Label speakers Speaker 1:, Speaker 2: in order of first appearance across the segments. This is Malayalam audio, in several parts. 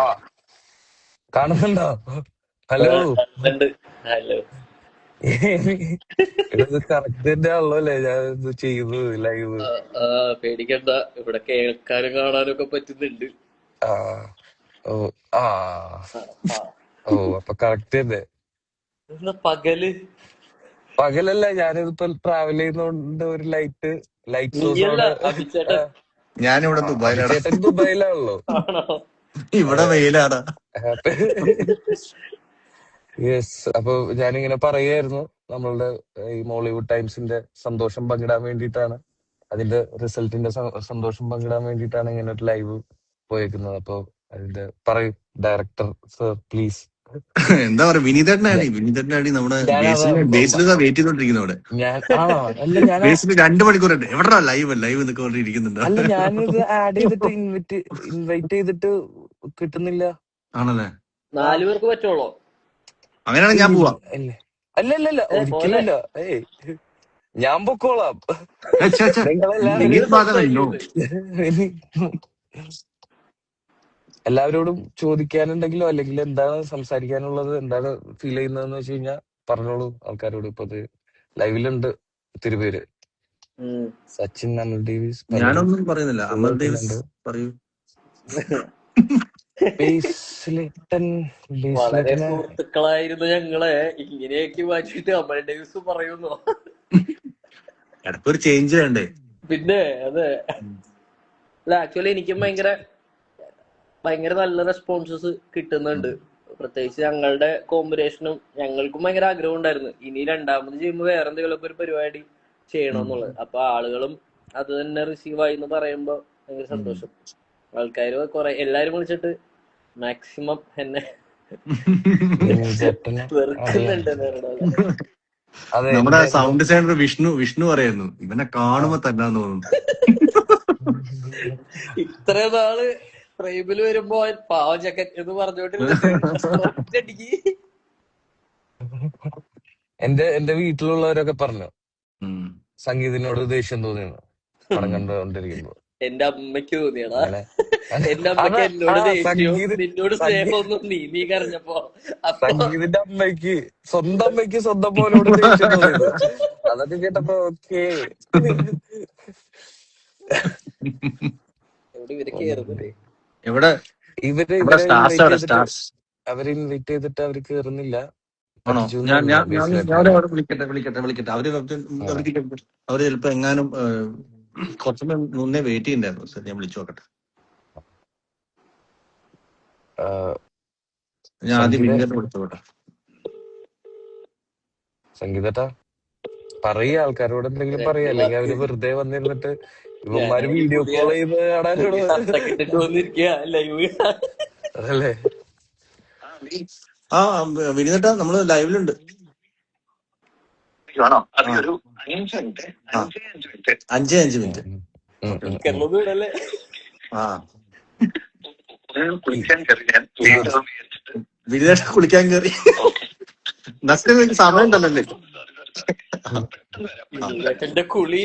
Speaker 1: ആ കാണുന്നുണ്ടോ? ഹലോ.
Speaker 2: ഉണ്ട്. ഹലോ.
Speaker 1: ഇത് കറക്റ്റ് തന്നെ ആണല്ലോ അല്ലേ ഞാൻ ഇത് ചെയ്തത് ലൈവ്?
Speaker 2: പേടിക്കണ്ട, ഇവിടെ കേൾക്കാനും കാണാനും ഒക്കെ പറ്റുന്നുണ്ട്.
Speaker 1: ആ ഓ ആ
Speaker 2: ആ, ആ.
Speaker 1: ഓ അപ്പൊ കറക്റ്റ് തന്നെ.
Speaker 2: എന്നാ പകല്
Speaker 1: പകലല്ല, ഞാനിതിപ്പോ ട്രാവൽ ചെയ്യുന്നോണ്ട് ഒരു ലൈറ്റ് സോഴ്സ്
Speaker 2: നീയല്ല
Speaker 1: അവിടെ.
Speaker 2: അഭിച്ചേട്ടൻ
Speaker 3: ഞാനിവിടെ ദുബായിലാടാ.
Speaker 1: അഭിചേട്ടൻ ദുബായിലാണല്ലോ.
Speaker 2: ആണോ?
Speaker 3: ഇവിടെ വെയിലാടാ.
Speaker 1: യെസ്. അപ്പൊ ഞാനിങ്ങനെ പറയായിരുന്നു, നമ്മളുടെ ഈ മോളിവുഡ് ടൈംസിന്റെ സന്തോഷം പങ്കിടാൻ വേണ്ടിയിട്ടാണ്, അതിന്റെ റിസൾട്ടിന്റെ സന്തോഷം പങ്കിടാൻ വേണ്ടിയിട്ടാണ് ഇങ്ങനെ ഒരു ലൈവ് പോയേക്കുന്നത്. അപ്പൊ അതിന്റെ പറയൂ ഡയറക്ടർ സർ പ്ലീസ്.
Speaker 3: എന്താ പറയാ, വിനീതേട്ടനാടി നമ്മുടെ
Speaker 1: ഞാനത്
Speaker 3: ബേസിൽ വെയിറ്റ് ചെയ്തോണ്ടിരിക്കുന്നു അവിടെ.
Speaker 1: അല്ല
Speaker 3: ബേസിൽ 2 മണിക്കൂറുണ്ട്. എവിടാ ലൈവ് എന്നൊക്കെ പറഞ്ഞ് ഇരിക്കുന്നുണ്ടോ?
Speaker 1: അല്ല ഞാനിത് ആഡ് ചെയ്തിട്ട് ഇൻവൈറ്റ് ചെയ്തിട്ട് കിട്ടുന്നില്ല.
Speaker 3: ആണല്ലേ?
Speaker 2: 4 പേർക്ക് പറ്റുള്ളൂ.
Speaker 3: അങ്ങനെയാണെങ്കിൽ ഞാൻ പോവാ.
Speaker 1: അല്ല
Speaker 2: പോലെ
Speaker 1: ഒരിക്കലല്ല. ഏയ് ഞാൻ പൊക്കോളാം.
Speaker 3: വിനീത് മാത്രമേ നോ.
Speaker 1: എല്ലാവരോടും ചോദിക്കാനുണ്ടെങ്കിലോ അല്ലെങ്കിൽ എന്താണ് സംസാരിക്കാനുള്ളത്, എന്താണ് ഫീൽ ചെയ്യുന്നതെന്ന് വെച്ച് കഴിഞ്ഞാൽ പറഞ്ഞോളൂ ആൾക്കാരോട്. ഇപ്പൊ ഇത് ലൈവിലുണ്ട് ഒത്തിരി പേര്. സച്ചിൻ, അമൽ ഡേവിസ്, പലരും
Speaker 3: ഞാനൊന്നും പറയുന്നില്ല. അമൽ ഡേവിസ്
Speaker 1: കേൾക്കുന്നുണ്ട്.
Speaker 3: പറയൂ.
Speaker 2: വളരെ
Speaker 1: ബേസിലേട്ടനെ
Speaker 2: സുഹൃത്തുക്കളായിരുന്നു ഞങ്ങളെ. ഇങ്ങനെയൊക്കെ മാറ്റിട്ട് അമൽ ഡേവിസ് പറയുന്നോ?
Speaker 3: ഇടയ്ക്കൊരു ചേഞ്ച് വേണ്ടേ?
Speaker 2: പിന്നെ അതെ. അല്ല, ആക്ച്വലി എനിക്കും ഭയങ്കര നല്ല റെസ്പോൺസസ് കിട്ടുന്നുണ്ട്. പ്രത്യേകിച്ച് ഞങ്ങളുടെ കോമ്പിനേഷനും ഞങ്ങൾക്കും ഭയങ്കര ആഗ്രഹം ഉണ്ടായിരുന്നു ഇനി രണ്ടാമത് ചെയ്യുമ്പോൾ വേറെ എന്തെങ്കിലുമൊക്കെ ഒരു പരിപാടി ചെയ്യണമെന്നുള്ളത്. അപ്പൊ ആളുകളും അത് തന്നെ റിസീവ് ആയി എന്ന് പറയുമ്പോ ഭയങ്കര സന്തോഷം. ആൾക്കാര് എല്ലാരും വിളിച്ചിട്ട് മാക്സിമം എന്നെ
Speaker 1: ചേട്ടനെ അറിയാം.
Speaker 2: വെറുക്കുന്നുണ്ട് നേരിടാൻ.
Speaker 1: അതെ,
Speaker 3: നമ്മുടെ സൗണ്ട് ഡിസൈനർ വിഷ്ണു പറയായിരുന്നു, ഇവനെ കാണുമ്പോ തന്നാന്ന് തോന്നുന്നു.
Speaker 2: ഇത്ര നാള് ഫ്രെയിമിൽ വരുമ്പോ പാവം ചക്കൻ എന്ന് പറഞ്ഞോണ്ടിരുന്നിട്ട്
Speaker 1: എന്റെ വീട്ടിലുള്ളവരൊക്കെ പറഞ്ഞു സംഗീതിനോട് ദേഷ്യം തോന്നിയെന്ന് പടം കണ്ടുകൊണ്ടിരിക്കുമ്പോ.
Speaker 2: എന്റെ അമ്മയ്ക്ക് തോന്നിയടാ.
Speaker 1: അങ്ങനെ
Speaker 2: എന്റെ അമ്മയ്ക്ക് എന്നോട് ദേഷ്യവും നിന്നോട്
Speaker 1: സംഗീത്
Speaker 2: സ്നേഹമൊന്നും നീ കരഞ്ഞപ്പോ. അപ്പൊ
Speaker 1: സംഗീതിന്റെ സ്വന്തം അമ്മയ്ക്ക് സ്വന്തം മോനോട് ദേഷ്യം തോന്നിയത്. അതൊക്കെ കേട്ടപ്പോ ഓക്കേ.
Speaker 2: ഇവര് കേറുന്നില്ലേ?
Speaker 3: എവിടെ
Speaker 1: ഇവരെ ഇൻവൈറ്റ് ചെയ്തിട്ട് അവര് കേറുന്നില്ല.
Speaker 3: ആണോ?
Speaker 1: പറ്റിച്ചു
Speaker 3: ഞാൻ വിളിക്കട്ടെ. അവര് ചിലപ്പോ എങ്ങാനും കുറച്ച് മുന്നേ വെയിറ്റ് ചെയ്യണ്ടായിരുന്നു. സർ, ഞാൻ വിളിച്ചു നോക്കട്ടെ. ഞാൻ ആദ്യം വിനീതനെ വിളിച്ചു നോക്കട്ടെ.
Speaker 1: സംഗീതട്ടാ പറയ, ആൾക്കാരോട് എന്തെങ്കിലും പറയാ, അല്ലെങ്കിൽ അവര് വെറുതെ വന്നിരുന്നിട്ട് ഇവന്മാര് വീഡിയോ കോൾ ചെയ്ത് കാണാനോട്. അതല്ലേ?
Speaker 3: ആ വിനീതട്ടാ, നമ്മള് ലൈവിലുണ്ട്. 5 മിനിറ്റ്. ആ വിനീതേട്ട കുളിക്കാൻ കയറി. നസ്ലിന് സമയം ഉണ്ടല്ലേ?
Speaker 2: എന്റെ കുളി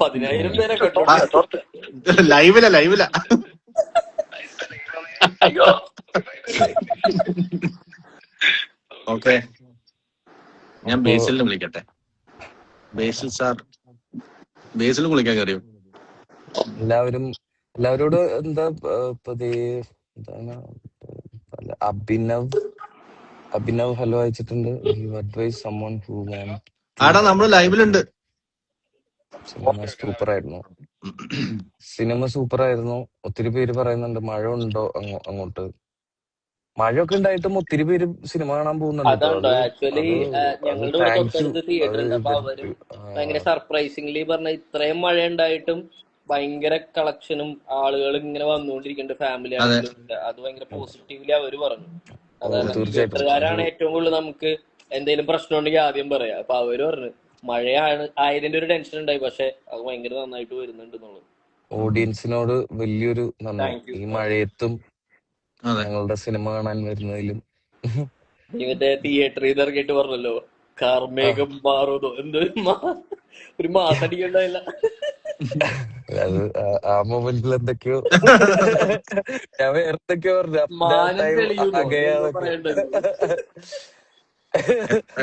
Speaker 2: 10,000 പേരെ കേട്ടോ.
Speaker 3: ലൈവില ഓക്കെ. ഞാൻ ബേസിലിനെ വിളിക്കട്ടെ. ബേസിൽ കുളിക്കാൻ കയറിയോ?
Speaker 1: എല്ലാവരോടും എന്താണ് അഭിനവ് ഹലോ അയച്ചിട്ടുണ്ട്. Advice someone who want.
Speaker 3: ആടാ, നമ്മള് ലൈവിലുണ്ട്.
Speaker 1: സിനിമ സൂപ്പർ ആയിരുന്നു. ഒത്തിരി പേര് പറയുന്നുണ്ട് മഴ ഉണ്ടോ അങ്ങോട്ട്. മഴയൊക്കെ ഉണ്ടായിട്ടും ഒത്തിരി പേര് സിനിമ കാണാൻ പോകുന്നുണ്ട്.
Speaker 2: അതുണ്ടോ? ആക്ച്വലി ഞങ്ങളുടെ ഇവിടെ തൊട്ടടുത്ത് തിയേറ്റർ ഉണ്ട്. അപ്പൊ അവരും ഭയങ്കര സർപ്രൈസിംഗ്ലി പറഞ്ഞ ഇത്രയും മഴ ഉണ്ടായിട്ടും ഭയങ്കര കളക്ഷനും ആളുകൾ ഇങ്ങനെ വന്നുകൊണ്ടിരിക്കുന്നുണ്ട്. ഫാമിലി ആണെങ്കിലും അത് ഭയങ്കര പോസിറ്റീവ്ലി അവര് പറഞ്ഞു. അതാണ് തിയേറ്ററുകാരാണ് ഏറ്റവും കൂടുതൽ നമുക്ക് എന്തെങ്കിലും പ്രശ്നം ഉണ്ടെങ്കിൽ ആദ്യം പറയാം. അപ്പൊ അവര് പറഞ്ഞു മഴയാണ് ആയതിന്റെ ഒരു ടെൻഷൻ ഉണ്ടായി, പക്ഷെ അത് ഭയങ്കര നന്നായിട്ട് വരുന്നുണ്ട് എന്നുള്ളത്.
Speaker 1: ഓഡിയൻസിനോട് വലിയൊരു നന്ദി. ഈ മഴയത്തും ഞങ്ങളുടെ സിനിമ കാണാൻ വരുന്നതിലും.
Speaker 2: ഇവന്റെ തിയേറ്ററിൽ നിന്ന് ഇറങ്ങിയിട്ട് പറഞ്ഞല്ലോ കാർമേഘം മാറുന്നോ, എന്തോ ഒരു മാസടിക്കണ്ടായില്ല.
Speaker 1: അത് ആ മൊമെന്റിൽ എന്തൊക്കെയോ ഞാൻ വേറെ എന്തൊക്കെയോ പറഞ്ഞു. അപ്പൊ ആ
Speaker 2: മാനം
Speaker 1: ടൈം
Speaker 2: തെളിയുന്നോ എന്താ
Speaker 1: ആകെയാതൊക്കെ
Speaker 2: പറയേണ്ടത്?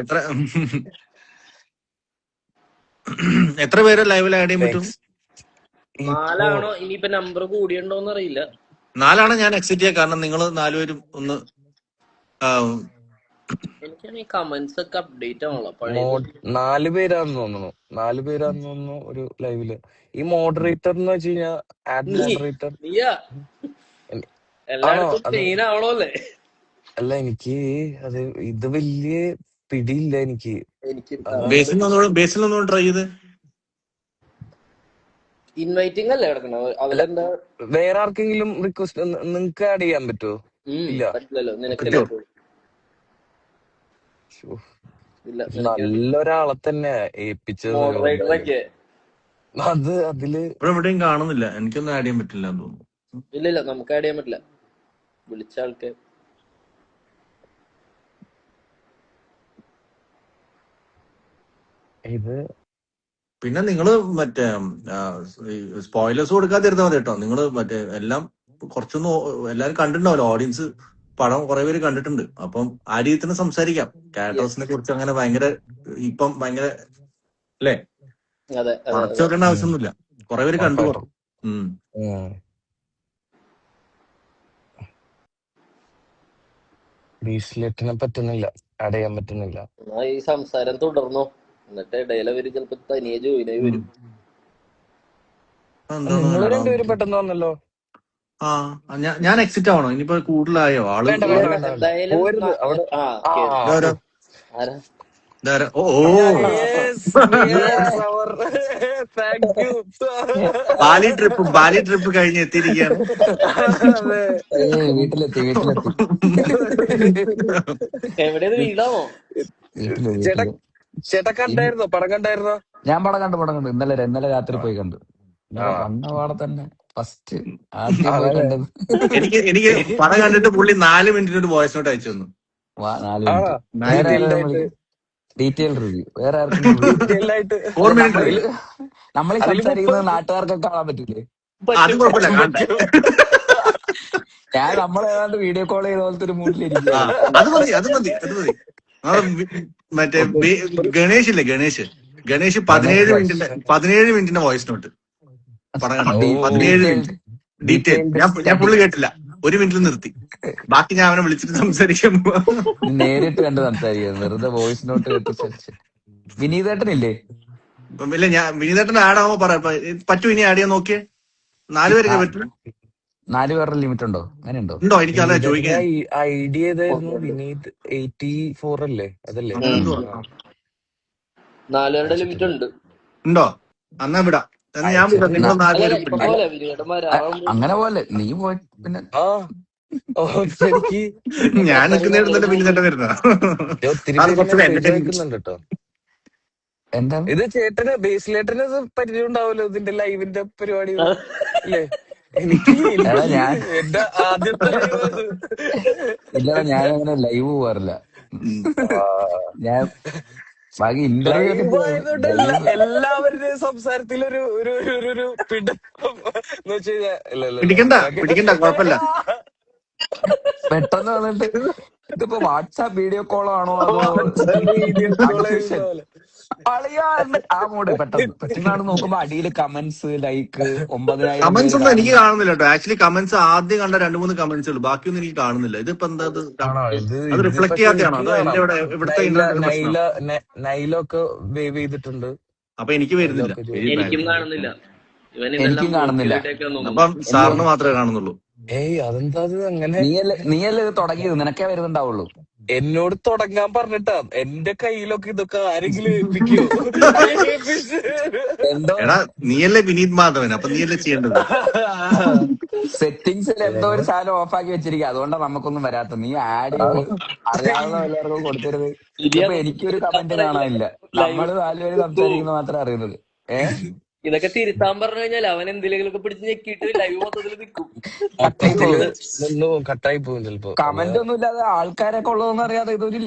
Speaker 3: എത്ര എത്ര പേര് ലൈവിൽ ആഡ് ചെയ്യാൻ പറ്റും?
Speaker 1: ഇപ്പോ
Speaker 2: 4 ആണോ ഇനിയിപ്പോ നമ്പർ കൂടിയുണ്ടോന്ന് അറിയില്ല.
Speaker 3: 4 ഞാൻ എക്സിറ്റ് ചെയ്യാം, കാരണം നിങ്ങൾ 4 പേരും ഒന്ന്
Speaker 2: എനിക്കാണെങ്കിൽ കമന്റ്സ് ഒക്കെ അപ്ഡേറ്റ് ആണല്ലോ പഴയത്.
Speaker 1: 4 പേരാന്ന് തോന്നുന്നു ഒരു ലൈവില്. ഈ മോഡറേറ്റർ എന്ന് വെച്ച് കഴിഞ്ഞാൽ ആഡ് മോഡറേറ്റർ
Speaker 2: നീയാ
Speaker 1: ആണോ?
Speaker 2: എല്ലായിടത്തും
Speaker 1: അത്
Speaker 2: മെയിൻ ആവണോ അല്ലേ?
Speaker 1: അല്ല, എനിക്ക് അത് ഇത് വലിയ പിടിയില്ല എനിക്ക്.
Speaker 2: എനിക്ക്
Speaker 3: ബേസിൽ ഒന്നുകൂടെ ട്രൈ ചെയ്ത്.
Speaker 2: ഇൻവൈറ്റിംഗ് അല്ലേ കിടക്കണത്?
Speaker 1: അല്ല,
Speaker 2: അവരെന്താ
Speaker 1: വേറെ ആർക്കെങ്കിലും റിക്വസ്റ്റ് നിങ്ങക്ക് ആഡ് ചെയ്യാൻ പറ്റുമോ? ഇല്ല,
Speaker 2: പറ്റില്ലല്ലോ നിനക്കല്ലേ
Speaker 3: കിട്ടിയോ?
Speaker 2: പറ്റുള്ളൂ.
Speaker 1: ശ്ശോ,
Speaker 2: ഇല്ല
Speaker 1: നല്ലൊരാളെ തന്നെ ഏൽപ്പിച്ചത് എന്തായാലും.
Speaker 2: മോഡറേറ്ററൊക്കെ
Speaker 1: അതില്
Speaker 3: ഇവിടെ എവിടെയും കാണുന്നില്ല, എനിക്കൊന്നും ആഡ് ചെയ്യാൻ പറ്റില്ല എന്ന് തോന്നുന്നു.
Speaker 2: ഇല്ല നമുക്ക് ആഡ് ചെയ്യാൻ പറ്റില്ല. വിളിച്ച ആൾക്ക്
Speaker 1: ഇത്
Speaker 3: പിന്നെ നിങ്ങള് മറ്റേ സ്പോയിലേഴ്സ് കൊടുക്കാതിരുന്നാ മതി കേട്ടോ. നിങ്ങള് മറ്റേ എല്ലാം കുറച്ചൊന്നും എല്ലാരും കണ്ടിട്ടുണ്ടാവല്ലോ, ഓഡിയൻസ് പടം കുറെ പേര് കണ്ടിട്ടുണ്ട്. അപ്പം ആ രീതിയിൽ തന്നെ സംസാരിക്കാം. ക്യാരക്ടേഴ്സിനെ കുറിച്ച് അങ്ങനെ ഭയങ്കര അല്ലേ,
Speaker 2: അതെ
Speaker 3: മറച്ചു വെക്കേണ്ട ആവശ്യമൊന്നുമില്ല. കുറെ പേര് കണ്ടു.
Speaker 1: ബീസ്ലെറ്റിനെ പറ്റുന്നില്ല, ആഡ് ചെയ്യാൻ പറ്റുന്നില്ല.
Speaker 2: ഈ സംസാരം തുടർന്നോ, എന്നിട്ട് ഇടയിലെ അവര് ചിലപ്പോ തനിയെ ജോയിനായി വരും.
Speaker 1: നിങ്ങൾ രണ്ടുപേരും പെട്ടെന്ന് വന്നല്ലോ.
Speaker 3: ഞാൻ എക്സിറ്റ് ആവണോ? ഇനിയിപ്പോ കൂടുതലായോ ആള്?
Speaker 2: എന്തായാലും
Speaker 3: ബാലി ട്രിപ്പ് കഴിഞ്ഞ് എത്തിയിരിക്കുകയാണ്.
Speaker 4: വീട്ടിലെത്തി
Speaker 2: എവിടെയത്? വീടാണോ?
Speaker 1: ചേട്ടാ കണ്ടായിരുന്നോ? പടം കണ്ടായിരുന്നോ?
Speaker 4: ഞാൻ പടം കണ്ടു. ഇന്നലെ രാത്രി പോയി കണ്ടു. വന്ന പാടെ തന്നെ ഫസ്റ്റ് ആദ്യം പോയി കണ്ടത്.
Speaker 3: എനിക്ക് പടം കണ്ടിട്ട് പുള്ളി 4 മിനിറ്റിനൊരു വോയിസ് നോട്ട് അയച്ചു തന്നു.
Speaker 4: 4 മിനിറ്റ് ഡീറ്റെയിൽ റിവ്യൂ. വേറെ ആർക്കും നമ്മൾ സംസാരിക്കുന്നത് നാട്ടുകാർക്കൊക്കെ കാണാൻ പറ്റില്ലേ?
Speaker 3: അതും കുഴപ്പമില്ല.
Speaker 4: ഞാൻ നമ്മളേതാണ്ട് വീഡിയോ കോൾ ചെയ്ത പോലത്തെ ഒരു മൂഡിലിരിക്കുക.
Speaker 3: അത് മതി. മറ്റേ ഗണേഷ് ഇല്ലേ, ഗണേഷ് 17 മിനിറ്റിന്റെ വോയിസ് നോട്ട് പടം കണ്ടു. 17 മിനിറ്റ് ഡീറ്റെയിൽ. ഞാൻ ഫുള്ള് കേട്ടില്ല, 1 മിനിറ്റിൽ നിർത്തി. ബാക്കി ഞാൻ അവനെ വിളിച്ചിട്ട് സംസാരിക്കാൻ പോവാ.
Speaker 4: നേരിട്ട് കണ്ട് സംസാരിക്കുക, വെറുതെ വോയിസ് നോട്ട് കേട്ട്. വിനീതേട്ടനില്ലേ?
Speaker 3: ഇല്ല, ഞാൻ വിനീതേട്ടൻ ആഡ് ആവുമ്പോ പറയാം. പറ്റൂ, ഇനി ആഡ് ചെയ്യാൻ നോക്കിയേ. 4 പേരൊക്കെ പറ്റും.
Speaker 4: 4 പേരുടെ ലിമിറ്റ് ഉണ്ടോ? അങ്ങനെ
Speaker 3: ഉണ്ടോ? എനിക്കല്ല ചോദിക്കാൻ.
Speaker 1: ഐഡിയ ഏതായിരുന്നു? വിനീത് 84 അല്ലേ? അതല്ലേ?
Speaker 2: 4 പേരുടെ ലിമിറ്റ്
Speaker 3: ഉണ്ടോ? എന്നാ വിടാം. ഞാൻ നിങ്ങൾ 4 പേരും
Speaker 4: അങ്ങനെ പോലെ നീ പോയി. പിന്നെ
Speaker 3: ഞാൻ നിൽക്കുന്നിടത്തല്ലേ വിനീതേട്ടൻ വരുന്ന.
Speaker 1: കേട്ടോ.
Speaker 4: എന്താ
Speaker 1: ഇത് ചേട്ടന് ബേസിലേട്ടന് പരിചയം ഉണ്ടാവുമല്ലോ ഇതിന്റെ ലൈവിന്റെ പരിപാടി അല്ലേ? എനിക്ക് എന്റെ ആദ്യത്തെ ലൈവ്.
Speaker 4: ഇല്ല, ഞാനങ്ങനെ ലൈവ് പോവാറില്ല. ഞാൻ ബാക്കി ഇന്റർവ്യൂ
Speaker 1: എല്ലാവരുടെയും സംസാരത്തിലൊരു ഒരു പിടുത്തം എന്ന് വെച്ച്
Speaker 3: പിടിക്കണ്ട, കുഴപ്പമില്ല.
Speaker 4: പെട്ടെന്ന് വന്നിട്ട് ഇതിപ്പോ വാട്സാപ്പ് വീഡിയോ കോളോ ആണോ അതോ ആ മൂഡ് പെട്ടെന്നാണ് നോക്കുമ്പോ അടിയിൽ കമന്റ്സ് ലൈക്ക് 9000
Speaker 3: കമന്റ്സ് ഒന്നും എനിക്ക് കാണുന്നില്ല കേട്ടോ. ആക്ച്വലി കമന്റ്സ് ആദ്യം കണ്ട 2-3 കമന്റ്സ് ഉള്ളു, ബാക്കിയൊന്നും എനിക്ക് കാണുന്നില്ല. ഇതിപ്പോ എന്താ അത് റിഫ്ലക്ട് ചെയ്യാത്തതാണോ അതോ എന്റെ ഇവിടുത്തെ
Speaker 1: നൈലൊക്കെ വേവ് ചെയ്തിട്ടുണ്ട്.
Speaker 3: അപ്പൊ എനിക്ക് വരുന്നില്ല.
Speaker 2: എനിക്കും കാണുന്നില്ല.
Speaker 3: അപ്പം സാറിന് മാത്രമേ കാണുന്നുള്ളൂ.
Speaker 1: ഏയ് അതെന്താ അങ്ങനെ?
Speaker 4: നീയല്ലേ ഇത് തുടങ്ങിയത്, നിനക്കേ വരുന്നുണ്ടാവുള്ളൂ.
Speaker 1: എന്നോട് തുടങ്ങാൻ പറഞ്ഞിട്ടാ. എന്റെ കയ്യിലൊക്കെ ഇതൊക്കെ ആരെങ്കിലും ഏൽപ്പിക്കോ?
Speaker 3: എടാ, നീയല്ലേ വിനീത് മാധവൻ, അപ്പൊ നീയല്ലേ ചെയ്യേണ്ടത്.
Speaker 4: സെറ്റിംഗ്സിൽ എന്തോ ഒരു സാധനം ഓഫാക്കി വെച്ചിരിക്കുക, അതുകൊണ്ടാണ് നമുക്കൊന്നും വരാത്ത. നീ ആഡ് അറിയാവുന്ന എല്ലാവർക്കും കൊടുത്തരുത്. ഇതിപ്പോ എനിക്കൊരു കമന്റ് കാണാനില്ല. നമ്മള് 4 പേര് സംസാരിക്കുന്നത് മാത്രമേ അറിയുന്നത്.
Speaker 2: ഇതൊക്കെ തിരുത്താൻ പറഞ്ഞു കഴിഞ്ഞാൽ അവൻ എന്തെങ്കിലുമൊക്കെ പിടിച്ച് ഞെക്കിയിട്ട് ലൈവ് മൊത്തത്തിൽ നിൽക്കും.
Speaker 1: കട്ടായി പോകും ചിലപ്പോ.
Speaker 4: കമന്റ് ഒന്നും ഇല്ലാതെ ആൾക്കാരൊക്കെ ഉള്ളതെന്ന് അറിയാതെ ഇതൊരു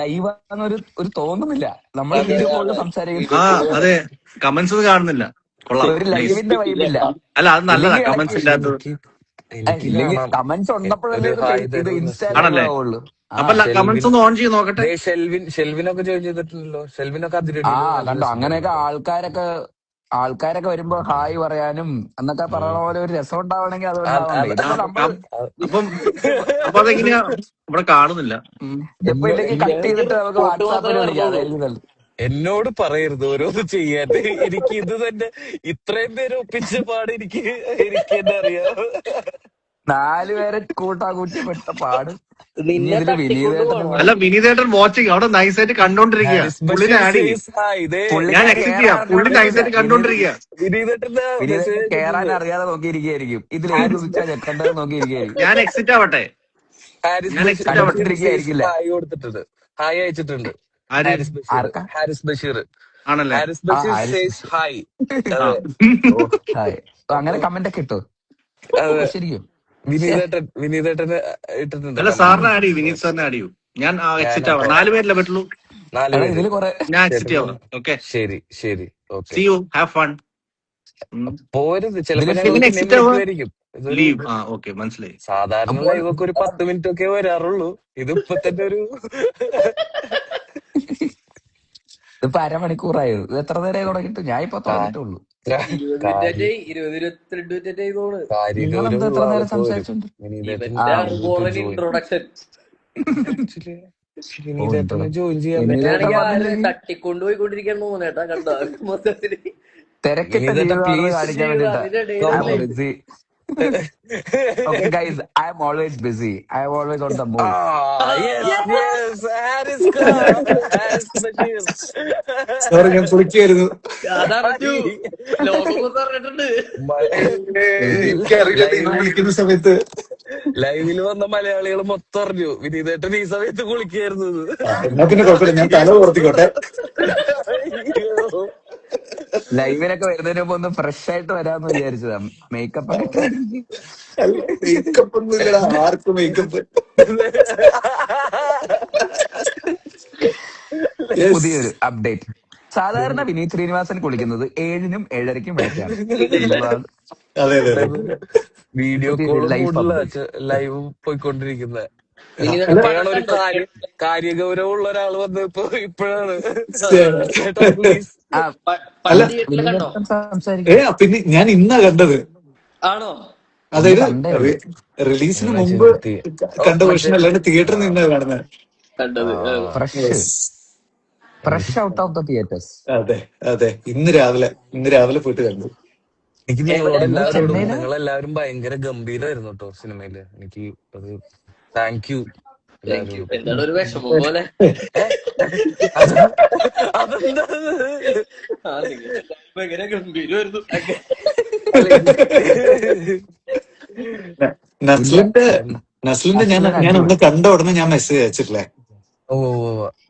Speaker 4: ലൈവാന്നൊരു തോന്നുന്നില്ല. നമ്മൾ വീഡിയോ കോളിൽ സംസാരിക്കുന്നത്.
Speaker 3: അതെ, കമന്റ്സ് ഒന്നും കാണുന്നില്ല. കൊള്ളാം,
Speaker 4: ഒരു
Speaker 3: നൈസ്.
Speaker 4: ലൈവിന്റെ വൈബില്ല.
Speaker 3: അല്ല അത് നല്ലതാ
Speaker 4: ഇല്ലെങ്കിൽ ഇടയ്ക്ക്
Speaker 3: കമന്റ്സിന്റെ അകത്ത്.
Speaker 1: എനിക്ക്
Speaker 4: ഇല്ലെങ്കിൽ
Speaker 1: കാണാം
Speaker 4: കമന്റ്സ് ഉള്ളപ്പോഴല്ലേ
Speaker 1: ഒരു
Speaker 4: ഇത്
Speaker 1: ഹായ്
Speaker 4: ഇത്
Speaker 1: തരുമെന്ന്.
Speaker 4: ഇൻസ്റ്റാ ലൈവ്
Speaker 3: ആണല്ലേ?
Speaker 4: ആവുള്ളൂ. ആ
Speaker 3: അപ്പൊ കമന്റ്സ്
Speaker 1: ഷെൽവിൻ
Speaker 3: ഒന്ന് ഓൺ ചെയ്ത് നോക്കട്ടെ.
Speaker 1: ഷെൽവിനൊക്കെ ജോയിൻ ചെയ്തിട്ടുണ്ടല്ലോ. ഷെൽവിനൊക്കെ
Speaker 4: ആ
Speaker 1: അതിരടിയിൽ നല്ല
Speaker 4: കണ്ടോ,
Speaker 1: രസം
Speaker 4: അങ്ങനെയൊക്കെ
Speaker 1: പറയുന്നുണ്ട്.
Speaker 4: ആൾക്കാരൊക്കെ വരുമ്പോ ഹായ് പറയാനും എന്നൊക്കെ പറയണ പോലെ ഒരു രസം ഉണ്ടാവണമെങ്കിൽ അത്
Speaker 1: അത്
Speaker 4: ഉണ്ടാവണ്ടേ.
Speaker 1: അത്
Speaker 3: ആ,
Speaker 4: ഇതിപ്പോ നമ്മള്
Speaker 1: അത്
Speaker 3: അപ്പം അപ്പൊ അതെങ്ങനെയാ ഇവിടെ കാണുന്നില്ല?
Speaker 4: ഇതിപ്പോ ഇല്ലെങ്കിൽ കട്ട് ചെയ്തിട്ട് നമുക്ക്
Speaker 2: ഫോട്ടോ
Speaker 4: വാട്സാപ്പിൽ
Speaker 2: മാത്രമേ
Speaker 4: വിളിക്കാം,
Speaker 2: പറഞ്ഞുള്ളൂ.
Speaker 4: അതായിരിക്കും നല്ലത്.
Speaker 1: എന്നോട് പറയരുത് ഓരോന്ന് ചെയ്യാൻ. എനിക്ക് ഇത് തന്നെ ഇത്രയും പേര് ഒപ്പിച്ച പാട് എനിക്ക് തന്നെ അറിയാം.
Speaker 4: 4 പേരെ കൂട്ടി പെട്ട പാട്. ഇനി
Speaker 2: നിന്നെ
Speaker 4: ഇതില്
Speaker 2: തട്ടിക്കൊണ്ട്
Speaker 4: വിനീതേട്ടനും
Speaker 2: പോണോ?
Speaker 3: അല്ല, വിനീതേട്ടൻ വാച്ചിങ് അവിടെ നൈസായിട്ട് കണ്ടോണ്ടിരിക്കുക.
Speaker 1: ഹാരിസ്
Speaker 3: പുള്ളിനെ
Speaker 1: ബഷീർ
Speaker 3: ആഡ് ചെയ്യും.
Speaker 1: Says hi. ഇതേ
Speaker 3: ഞാൻ
Speaker 4: പുള്ളിക്കാരൻ
Speaker 3: എക്സിറ്റ്
Speaker 4: കേറാൻ
Speaker 3: ചെയ്യാം. പുള്ളി
Speaker 4: അറിഞ്ഞോണ്ടിരിക്കുക.
Speaker 3: നൈസായിട്ട് കണ്ടോണ്ടിരിക്കുക.
Speaker 1: വിനീതേട്ടന്റെ
Speaker 4: വിനീതേട്ടൻ
Speaker 1: മെസ്സേജ്
Speaker 4: കേറാൻ
Speaker 1: ഇട്ടിട്ടുണ്ട്.
Speaker 4: അറിയാതെ നോക്കിയിരിക്കുകയായിരിക്കും. ഇതിൽ ഏത് സ്വിച്ചാ ഞെക്കേണ്ടത് നോക്കിയിരിക്കുകയായിരിക്കും.
Speaker 3: ഞാൻ എക്സിറ്റ് ആവട്ടെ.
Speaker 1: ഹാരിസ്
Speaker 3: ഞാൻ എക്സിറ്റ് ആവട്ടെ.
Speaker 1: ബഷീർ സേസ്
Speaker 4: കണ്ടോണ്ടിരിക്കുകയായിരിക്കില്ല.
Speaker 1: ഹായ് കൊടുത്തിട്ടുണ്ട്. ഹായ് അയച്ചിട്ടുണ്ട്.
Speaker 3: ആര്?
Speaker 4: ആർക്കാ?
Speaker 1: ഹാരിസ് ബഷീർ.
Speaker 3: ആണല്ലേ?
Speaker 1: ഹാരിസ് ബഷീർ
Speaker 4: ഹാരിസ്
Speaker 1: സേസ്
Speaker 4: ബഷീർ.
Speaker 1: ഹായ്.
Speaker 3: ആ.
Speaker 1: അതെ
Speaker 4: ഓ ഹായ്. അങ്ങനെ കമന്റ് ഒക്കെ ഇട്ടോ?
Speaker 1: അതെ.
Speaker 4: ശരിക്കും
Speaker 1: വിനീതേട്ടന് ഇട്ടിട്ടുണ്ട്
Speaker 3: അല്ല,
Speaker 1: കമന്റ്.
Speaker 3: സാറിനെ ആഡ് ചെയ്യും. വിനീത് സാറിനെ ആഡ് ചെയ്യും. ഞാൻ എക്സിറ്റ് ആവാം.
Speaker 1: ഞാനപ്പോ
Speaker 3: 4 പേരല്ലേ പറ്റുള്ളൂ.
Speaker 1: 4
Speaker 4: എടാ
Speaker 1: പേര്.
Speaker 4: ഇതില് കൊറേ
Speaker 3: ഞാൻ
Speaker 1: ശരി
Speaker 3: എക്സിറ്റ് ആവാം. ഓക്കെ,
Speaker 1: ശരി okay.
Speaker 3: See you, have fun.
Speaker 1: പോരുത്. ചിലപ്പോ
Speaker 4: ഇതില്
Speaker 1: ഞങ്ങൾ
Speaker 3: എങ്ങനെ
Speaker 1: പിന്നെയും
Speaker 3: എക്സിറ്റ് ആവാ?
Speaker 1: വിളിക്കുമായിരിക്കും. ഇതൊരു
Speaker 3: ലീവ്. ആ, ഓക്കെ, മനസ്സിലായി.
Speaker 1: സാധാരണ
Speaker 4: അപ്പോൾ
Speaker 1: ലൈവ് ഒക്കെ ഒരു 10 മിനിറ്റ് ഒക്കെ വരാറുള്ളൂ. ഇതിപ്പോ തന്നെ ഒരു
Speaker 4: ഇതിപ്പോ അരമണിക്കൂറായത്. ഇത് എത്ര നേരം തുടങ്ങിയിട്ട്? ഞാൻ ഇപ്പൊ തുടങ്ങിയിട്ടുള്ളൂ.
Speaker 2: 20 മിനിറ്റ് ചെയ്തോണ്.
Speaker 4: നിങ്ങളെന്താ എത്ര നേരം സംസാരിച്ചോണ്ട്?
Speaker 2: ഇവന്റെ അൺബോറൻ ഇൻട്രൊഡക്ഷൻ.
Speaker 1: വിനീതേട്ടന് ജോയിൻ ചെയ്യാൻ
Speaker 4: വിനീതേട്ടൻ
Speaker 2: ഇവനാണെങ്കിൽ ആര്
Speaker 4: വന്നില്ലെങ്കിൽ
Speaker 2: തട്ടിക്കൊണ്ടുപോയിക്കൊണ്ടിരിക്കാൻ തോന്നേട്ടാ കണ്ടോ മൊത്തത്തില്.
Speaker 4: തിരക്കിട്ട
Speaker 1: വിനീതേട്ട
Speaker 4: ജീവിതമാണെന്ന്
Speaker 1: പ്ലീസ്
Speaker 4: കാണിക്കാൻ വേണ്ടിട്ടാ.
Speaker 2: അതിന്റെ
Speaker 4: ഐ എം
Speaker 2: ഇടയിൽ
Speaker 4: BC. Okay guys, I am always busy. I am always on the move.
Speaker 1: Haris Basheer.
Speaker 3: Sir ഞാൻ കുളിക്കായിരുന്നു.
Speaker 2: അതറിഞ്ഞു, ലോകം മൊത്തം അറിഞ്ഞിട്ടുണ്ട്.
Speaker 3: എനിക്കറിയില്ല നിങ്ങൾ വിളിക്കുന്ന സമയത്ത്.
Speaker 1: ലൈവില് വന്ന മലയാളികൾ മൊത്തം അറിഞ്ഞു വിനീതേട്ടൻ ഈ സമയത്ത് കുളിക്കായിരുന്നു.
Speaker 3: എന്നാ പിന്നെ കുഴപ്പമില്ല, ഞാൻ തല ഉയർത്തിക്കോട്ടെ.
Speaker 4: ലൈവിനൊക്കെ വരുന്നതിന് മുമ്പ് ഒന്ന് ഫ്രഷ് ആയിട്ട് വരാന്ന് വിചാരിച്ചതാ. മേക്കപ്പ് ഒക്കെ ഇട്ട്.
Speaker 3: മേക്കപ്പ് ഒന്നും ഇല്ലടാ, ആർക്കും മേക്കപ്പ്.
Speaker 4: പുതിയൊരു അപ്ഡേറ്റ്. സാധാരണ വിനീത് ശ്രീനിവാസൻ കുളിക്കുന്നത് 7-നും 7:30-ക്കും ഇടയ്ക്കാണ്. എന്നുള്ളതാണ്
Speaker 3: അതെ അതെ അതെ.
Speaker 1: വീഡിയോ
Speaker 4: പുതിയൊരു
Speaker 1: കോൾ
Speaker 4: ലൈഫ്
Speaker 1: മോഡില
Speaker 4: അപ്ഡേറ്റ്.
Speaker 1: ലൈവ് പോയിക്കൊണ്ടിരിക്കുന്നത്.
Speaker 2: വിനീതേട്ടൻ
Speaker 1: ഇപ്പോഴാണ് ഒരു
Speaker 2: പടം
Speaker 1: കാര്യഗൗരവമുള്ള ഒരാൾ വന്ന് ഇപ്പോഴാണ്
Speaker 2: കണ്ടോ?
Speaker 1: ചേട്ടാ പ്ലീസ്.
Speaker 4: ആ
Speaker 3: അല്ല,
Speaker 2: പടം തിയേറ്ററിൽ കണ്ടോ?
Speaker 4: വിനീതേട്ടൻ സംസാരിക്കും.
Speaker 3: പിന്നെ ഞാൻ ഇന്നാ കണ്ടത്.
Speaker 2: ആണോ?
Speaker 3: അതായത്
Speaker 4: സൺഡേ ഉള്ളു.
Speaker 3: റിലീസിന്
Speaker 1: എന്നാ
Speaker 3: മുമ്പ്
Speaker 1: ശരി.
Speaker 3: കണ്ട
Speaker 1: മറ്റേ
Speaker 3: വേർഷൻ അല്ലാണ്ട് തിയേറ്ററിൽ നിന്നാ കാണുന്നത്.
Speaker 2: കണ്ടത്
Speaker 4: fresh fresh out of the theatres.
Speaker 3: അതെ അതെ, ഇന്ന് രാവിലെ പോയിട്ട് കണ്ടു.
Speaker 1: എനിക്ക് നിങ്ങളോട്
Speaker 2: എവിടെ?
Speaker 4: നിങ്ങൾ
Speaker 1: എല്ലാവരോടും
Speaker 4: ചെന്നൈയിലാ?
Speaker 1: നിങ്ങളെല്ലാവരും ഭയങ്കര ഗംഭീരമായിരുന്നു കേട്ടോ സിനിമയില്. എനിക്ക് അത് താങ്ക് യു
Speaker 2: താങ്ക് യു.
Speaker 1: എല്ലാവരോടും.
Speaker 2: എന്താണ് ഒരു വിഷമം പോലെ?
Speaker 1: അത് അതെന്താ
Speaker 2: ആ നിങ്ങൾ ഭയങ്കര ഗംഭീരമായിരുന്നു.
Speaker 3: നസ്ലിന്റെ ഞാൻ
Speaker 4: നസ്ലിൻ
Speaker 3: ഞാൻ
Speaker 4: അടിപൊളി.
Speaker 3: ഒന്ന് കണ്ട ഉടനെ ഞാൻ മെസ്സേജ് അയച്ചിട്ടില്ലേ.
Speaker 1: ഓ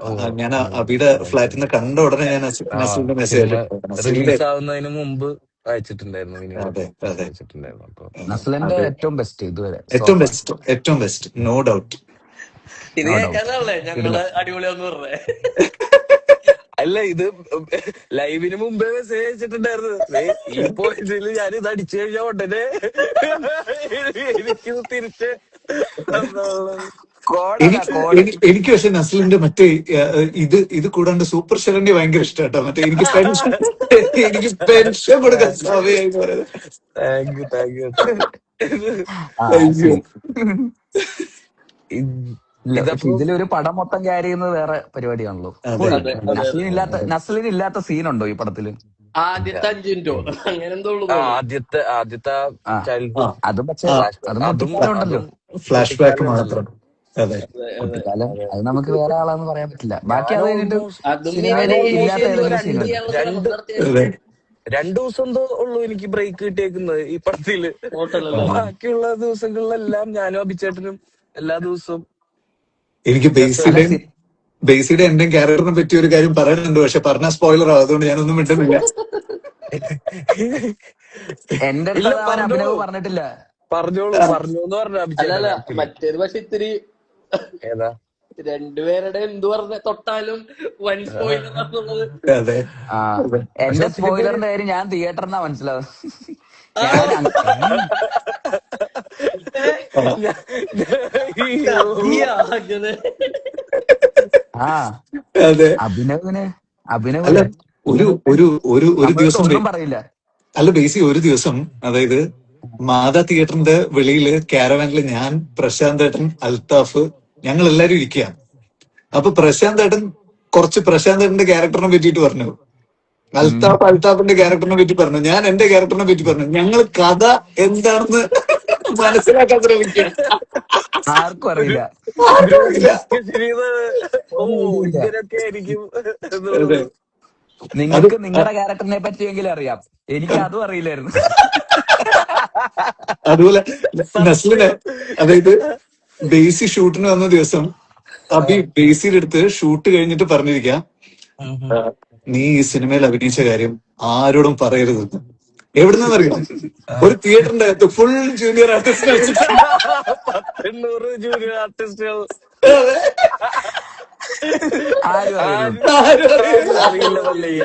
Speaker 1: ഓ
Speaker 3: ഞാൻ അബിയുടെ ഫ്ലാറ്റിൽ നിന്ന് കണ്ട ഉടനെ ഞാൻ നസ്ലിന്റെ മെസ്സേജ്
Speaker 1: സിനിമ
Speaker 3: അയച്ചിട്ടുണ്ട്. നസ്ലിന്റെ
Speaker 1: റിലീസ് ആവുന്നതിന് മുമ്പ് അയച്ചിട്ടുണ്ടായിരുന്നു.
Speaker 3: അതെ
Speaker 1: വിനീതേട്ടൻ
Speaker 3: അതെ
Speaker 1: അയച്ചിട്ടുണ്ടായിരുന്നു. അപ്പൊ
Speaker 4: നസ്ലിന്റെ ഏറ്റവും ബെസ്റ്റ് ഇതുവരെ.
Speaker 3: ഏറ്റവും ബെസ്റ്റ് നോ ഡൗട്ട്.
Speaker 2: ഇത്
Speaker 4: നോ ഡൗട്ട്.
Speaker 2: കേൾക്കാനല്ലേ ഞങ്ങള് അടിപൊളിയാന്ന് പറഞ്ഞേ.
Speaker 1: അല്ല, ഇത് ലൈവിന് മുമ്പേ മെസ്സേജ് അയച്ചിട്ടുണ്ടായിരുന്നു. ഈ പോയിന്റിൽ ഞാൻ ഇത് അടിച്ചു കഴിഞ്ഞാൽ ഉടനെ എനിക്ക് തിരിച്ച്
Speaker 3: എനിക്ക് പക്ഷെ നസ്ലിന്റെ മറ്റേ ഇത് കൂടാണ്ട് സൂപ്പർ ശരണ്യ ഭയങ്കര ഇഷ്ടാട്ടോ. മറ്റേ എനിക്ക് പെൻഷൻ കൊടുക്കാൻ സമയമായി പറയുന്നത്.
Speaker 1: Thank you.
Speaker 4: ഇതിലൊരു പടം മൊത്തം ക്യാരി ചെയ്യുന്നത് വേറെ പരിപാടിയാണല്ലോ. നസ്ലിൻ ഇല്ലാത്ത സീനുണ്ടോ ഈ പടത്തില്?
Speaker 2: ആദ്യത്തെ 5 മിനിറ്റോ അങ്ങനെ എന്തോ ഉള്ളൂ.
Speaker 1: ആദ്യത്തെ ചൈൽഡ്ഹുഡ്
Speaker 4: അതും പക്ഷേ അതും ഉണ്ടല്ലോ.
Speaker 3: ഫ്ലാഷ് ബാക്ക് മാത്രം. അതെ,
Speaker 4: കുട്ടിക്കാലം അത് നമുക്ക് വേറെ ആളാന്ന് പറയാൻ പറ്റില്ല. ബാക്കി അത് കഴിഞ്ഞിട്ട്
Speaker 2: അതും
Speaker 4: സിനിമയില് ഇല്ലാത്ത ഏതെങ്കിലും സീൻ.
Speaker 1: 2 ദിവസം എന്തോ ഉള്ളൂ എനിക്ക് ബ്രേക്ക് കിട്ടിയേക്കുന്നത് ഈ പടത്തില്. ബാക്കിയുള്ള ദിവസങ്ങളിലെല്ലാം ഞാനും അഭിചേട്ടനും എല്ലാ ദിവസവും.
Speaker 3: എനിക്ക് ബേസിയുടെ എന്റെ ക്യാരക്ടറിനെ പറ്റി ഒരു കാര്യം പറയാനുണ്ട്, പക്ഷെ പറഞ്ഞ സ്പോയിലർ ആവും, അതുകൊണ്ട് ഞാനൊന്നും മിണ്ടുന്നില്ല.
Speaker 4: എന്റെ അഭിനവ് പറഞ്ഞിട്ടില്ല.
Speaker 1: പറഞ്ഞോന്ന് പറഞ്ഞു
Speaker 2: അഭിചേട്ടൻ. മറ്റേത് പക്ഷെ ഇത്തിരി
Speaker 1: ഏതാ
Speaker 2: രണ്ടുപേരുടെ എന്ത് പറഞ്ഞ തൊട്ടാലും വൻ സ്പോയിലർ ആണെന്നുള്ളത്.
Speaker 3: അതെ
Speaker 4: ആ
Speaker 3: അതെ
Speaker 1: പക്ഷെ
Speaker 4: എന്റെ
Speaker 1: ഒത്തിരി പേര്
Speaker 4: സ്പോയിലറിന്റെ കാര്യം ഞാൻ തിയേറ്ററിനാ മനസ്സിലാവും.
Speaker 2: ആണോ?
Speaker 4: ഞാൻ
Speaker 3: ആ,
Speaker 1: ഞാ- അയ്യോ.
Speaker 2: സത്യാ അങ്ങനെ.
Speaker 4: ആ
Speaker 3: അതെ
Speaker 4: അഭിനവിന്
Speaker 3: അല്ല
Speaker 4: അഭിനവിന്
Speaker 3: ഒരു ഒരു ഒരു ഒരു
Speaker 4: നമ്മളടുത്ത്
Speaker 3: ദിവസം
Speaker 4: ഒന്നും പറയില്ല.
Speaker 3: അല്ല ബേസി ഒരു ദിവസം അതായത് മാതാ തിയേറ്ററിന്റെ വെളിയില് കാരവാനില് ഞാൻ പ്രശാന്ത് ഏട്ടൻ അൽത്താഫ് ഞങ്ങൾ എല്ലാരും ഇരിക്കുക. അപ്പൊ പ്രശാന്ത് ഏട്ടൻ കുറച്ച് പ്രശാന്ത് ഏട്ടന്റെ ക്യാരക്ടറിനെ പറ്റിയിട്ട് പറഞ്ഞു,
Speaker 4: ഉം.
Speaker 3: അൽത്താഫിന്റെ ക്യാരക്ടറിനെ പറ്റി പറഞ്ഞു, ഞാൻ എന്റെ ക്യാരക്ടറിനെ പറ്റി പറഞ്ഞു. ഞങ്ങൾ കഥ എന്താണെന്ന് മനസ്സിലാക്കാൻ ശ്രമിക്കുക.
Speaker 4: ആർക്കും
Speaker 1: ഒരു
Speaker 4: അറിയില്ല.
Speaker 3: ആർക്കും
Speaker 1: ഗ്രൂപ്പ്
Speaker 3: അറിയില്ല.
Speaker 1: ഡിസ്കഷൻ ചെയ്ത് ഓ
Speaker 4: ഒരു ഐഡിയ ഇല്ല.
Speaker 1: ഇങ്ങനൊക്കെ ആയിരിക്കും
Speaker 3: അതെ
Speaker 1: എന്നുള്ളത്.
Speaker 3: അത്
Speaker 4: നിങ്ങൾക്ക് നിങ്ങളുടെ ക്യാരക്ടറിനെ പറ്റിയെങ്കിലും അറിയാം, എനിക്ക് അതും അറിയില്ലായിരുന്നു.
Speaker 3: അതുപോലെ നസ്ലിനെ
Speaker 1: സത്യം.
Speaker 3: അതായത് ബേസി ഷൂട്ടിന് വന്ന ദിവസം അഭി ബേസിയുടെ അടുത്ത് ഷൂട്ട് കഴിഞ്ഞിട്ട് പറഞ്ഞിരിക്കാം, ആ, നീ ഈ സിനിമയിൽ അഭിനയിച്ച കാര്യം ആരോടും പറയരുത്. എവിടുന്നറിയാം? ഒരു തിയേറ്ററിന്റെ അകത്ത് ഫുൾ ജൂനിയർ ആർട്ടിസ്റ്റ് വെച്ചിട്ട്.
Speaker 1: 100 ജൂനിയർ ആർട്ടിസ്റ്റുകൾ
Speaker 4: ആരും അറിയരുത്.
Speaker 1: ആരും
Speaker 3: ആരും
Speaker 1: ആരും
Speaker 3: അറിയില്ല.
Speaker 1: അറിയില്ല മല്ലയ്യ.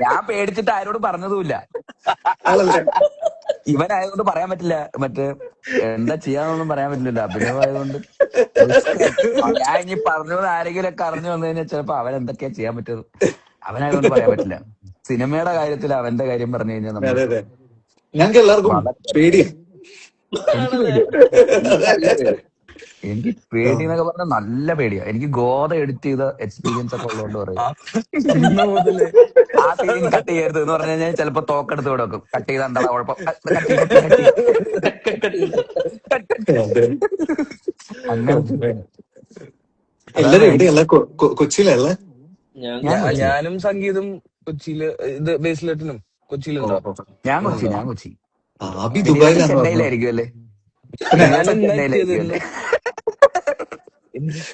Speaker 4: ഞാൻ പേടിച്ചിട്ട് ആരോട് പറഞ്ഞതുമില്ല.
Speaker 3: ആണല്ലേ?
Speaker 4: ഇവനായതുകൊണ്ട് പറയാൻ പറ്റില്ല. മറ്റേ എന്താ ചെയ്യാന്നൊന്നും പറയാൻ പറ്റില്ലല്ലോ, അഭിനയമായതുകൊണ്ട് റിസ്ക്. ഞാൻ ഇനി പറഞ്ഞു ആരെങ്കിലും ഒക്കെ അറിഞ്ഞു വന്നു കഴിഞ്ഞാൽ ചിലപ്പോ അവൻ എന്തൊക്കെയാ ചെയ്യാൻ പറ്റുന്നത്. അവനായതുകൊണ്ട് പറയാൻ പറ്റില്ല. സിനിമയുടെ കാര്യത്തിൽ അവന്റെ കാര്യം പറഞ്ഞു കഴിഞ്ഞാൽ നമ്മൾ
Speaker 3: അതെ അതെ ഞങ്ങൾക്ക് എല്ലാവർക്കും
Speaker 4: വളരെ
Speaker 3: പേടിയാ.
Speaker 4: എനിക്ക്
Speaker 2: ആണല്ലേ?
Speaker 4: പേടിയാ. എനിക്ക് നല്ല പേടി. എനിക്ക് പേടി എന്നൊക്കെ പറഞ്ഞാൽ നല്ല പേടിയാ. എനിക്ക് ഗോത എഡിറ്റ് ചെയ്ത എക്സ്പീരിയൻസ് ഒക്കെ ഉള്ളതുകൊണ്ട് പറയും.
Speaker 1: അന്ന് മുതലേ
Speaker 4: ആ സീൻ കട്ട് ചെയ്യരുത് എന്ന് പറഞ്ഞു കഴിഞ്ഞാൽ ചിലപ്പോ തോക്കെടുത്ത് കൊടുക്കും. കട്ട് ചെയ്ത് എന്താ കുഴപ്പം, കട്ട് കട്ട് കട്ട്
Speaker 3: അതെ
Speaker 4: അങ്ങനത്തെ
Speaker 3: അതെ.
Speaker 4: അതാണ്
Speaker 3: എല്ലാരും എവിടെയല്ല കൊച്ചിയിലല്ല?
Speaker 2: ഞാൻ
Speaker 4: ഞാൻ കൊച്ചി.
Speaker 1: ഞാനും സംഗീതം കൊച്ചിയില് ഇത് ബേസിലെട്ടിനും കൊച്ചിയിലുണ്ടോ?
Speaker 4: ഞാൻ കൊച്ചി.
Speaker 3: അഭി
Speaker 4: ബിനിയേട്ടൻ
Speaker 3: ദുബായിലാന്ന് പറഞ്ഞു.
Speaker 4: ചെന്നൈയിലായിരിക്കും അല്ലേ?
Speaker 3: പിന്നെ
Speaker 1: ഞാൻ
Speaker 4: ബിനിയേട്ടൻ
Speaker 1: എന്നാ
Speaker 4: ചെന്നൈയിലായിരിക്കും
Speaker 1: എത്തിയത്?
Speaker 4: അല്ലേ?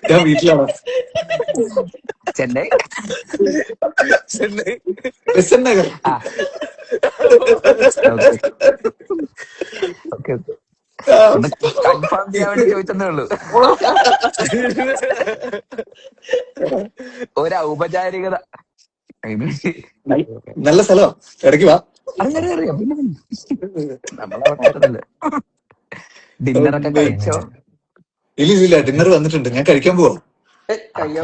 Speaker 3: ഞാൻ വീട്ടിലാണ്.
Speaker 4: ചെന്നൈ.
Speaker 1: ചെന്നൈ.
Speaker 3: ബെസൻ നഗർ.
Speaker 4: ആ ഓക്കെ ഓക്കെ. ഒന്ന് കൺഫേം ചെയ്യാൻ വേണ്ടി ചോദിച്ചതേ ഉള്ളൂ. ഒരു ഔപചാരികത.
Speaker 3: നല്ല സ്ഥലമാ, ഇടയ്ക്ക് വാ.
Speaker 4: അറിയാം. പിന്നെ നമ്മളെ ആൾക്കാരല്ലേ. ഡിന്നറൊക്കെ കഴിച്ചോ?
Speaker 3: ഇല്ല ഡിന്നർ വന്നിട്ടുണ്ട്, ഞാൻ കഴിക്കാൻ പോവാ.
Speaker 2: കയ്യോ.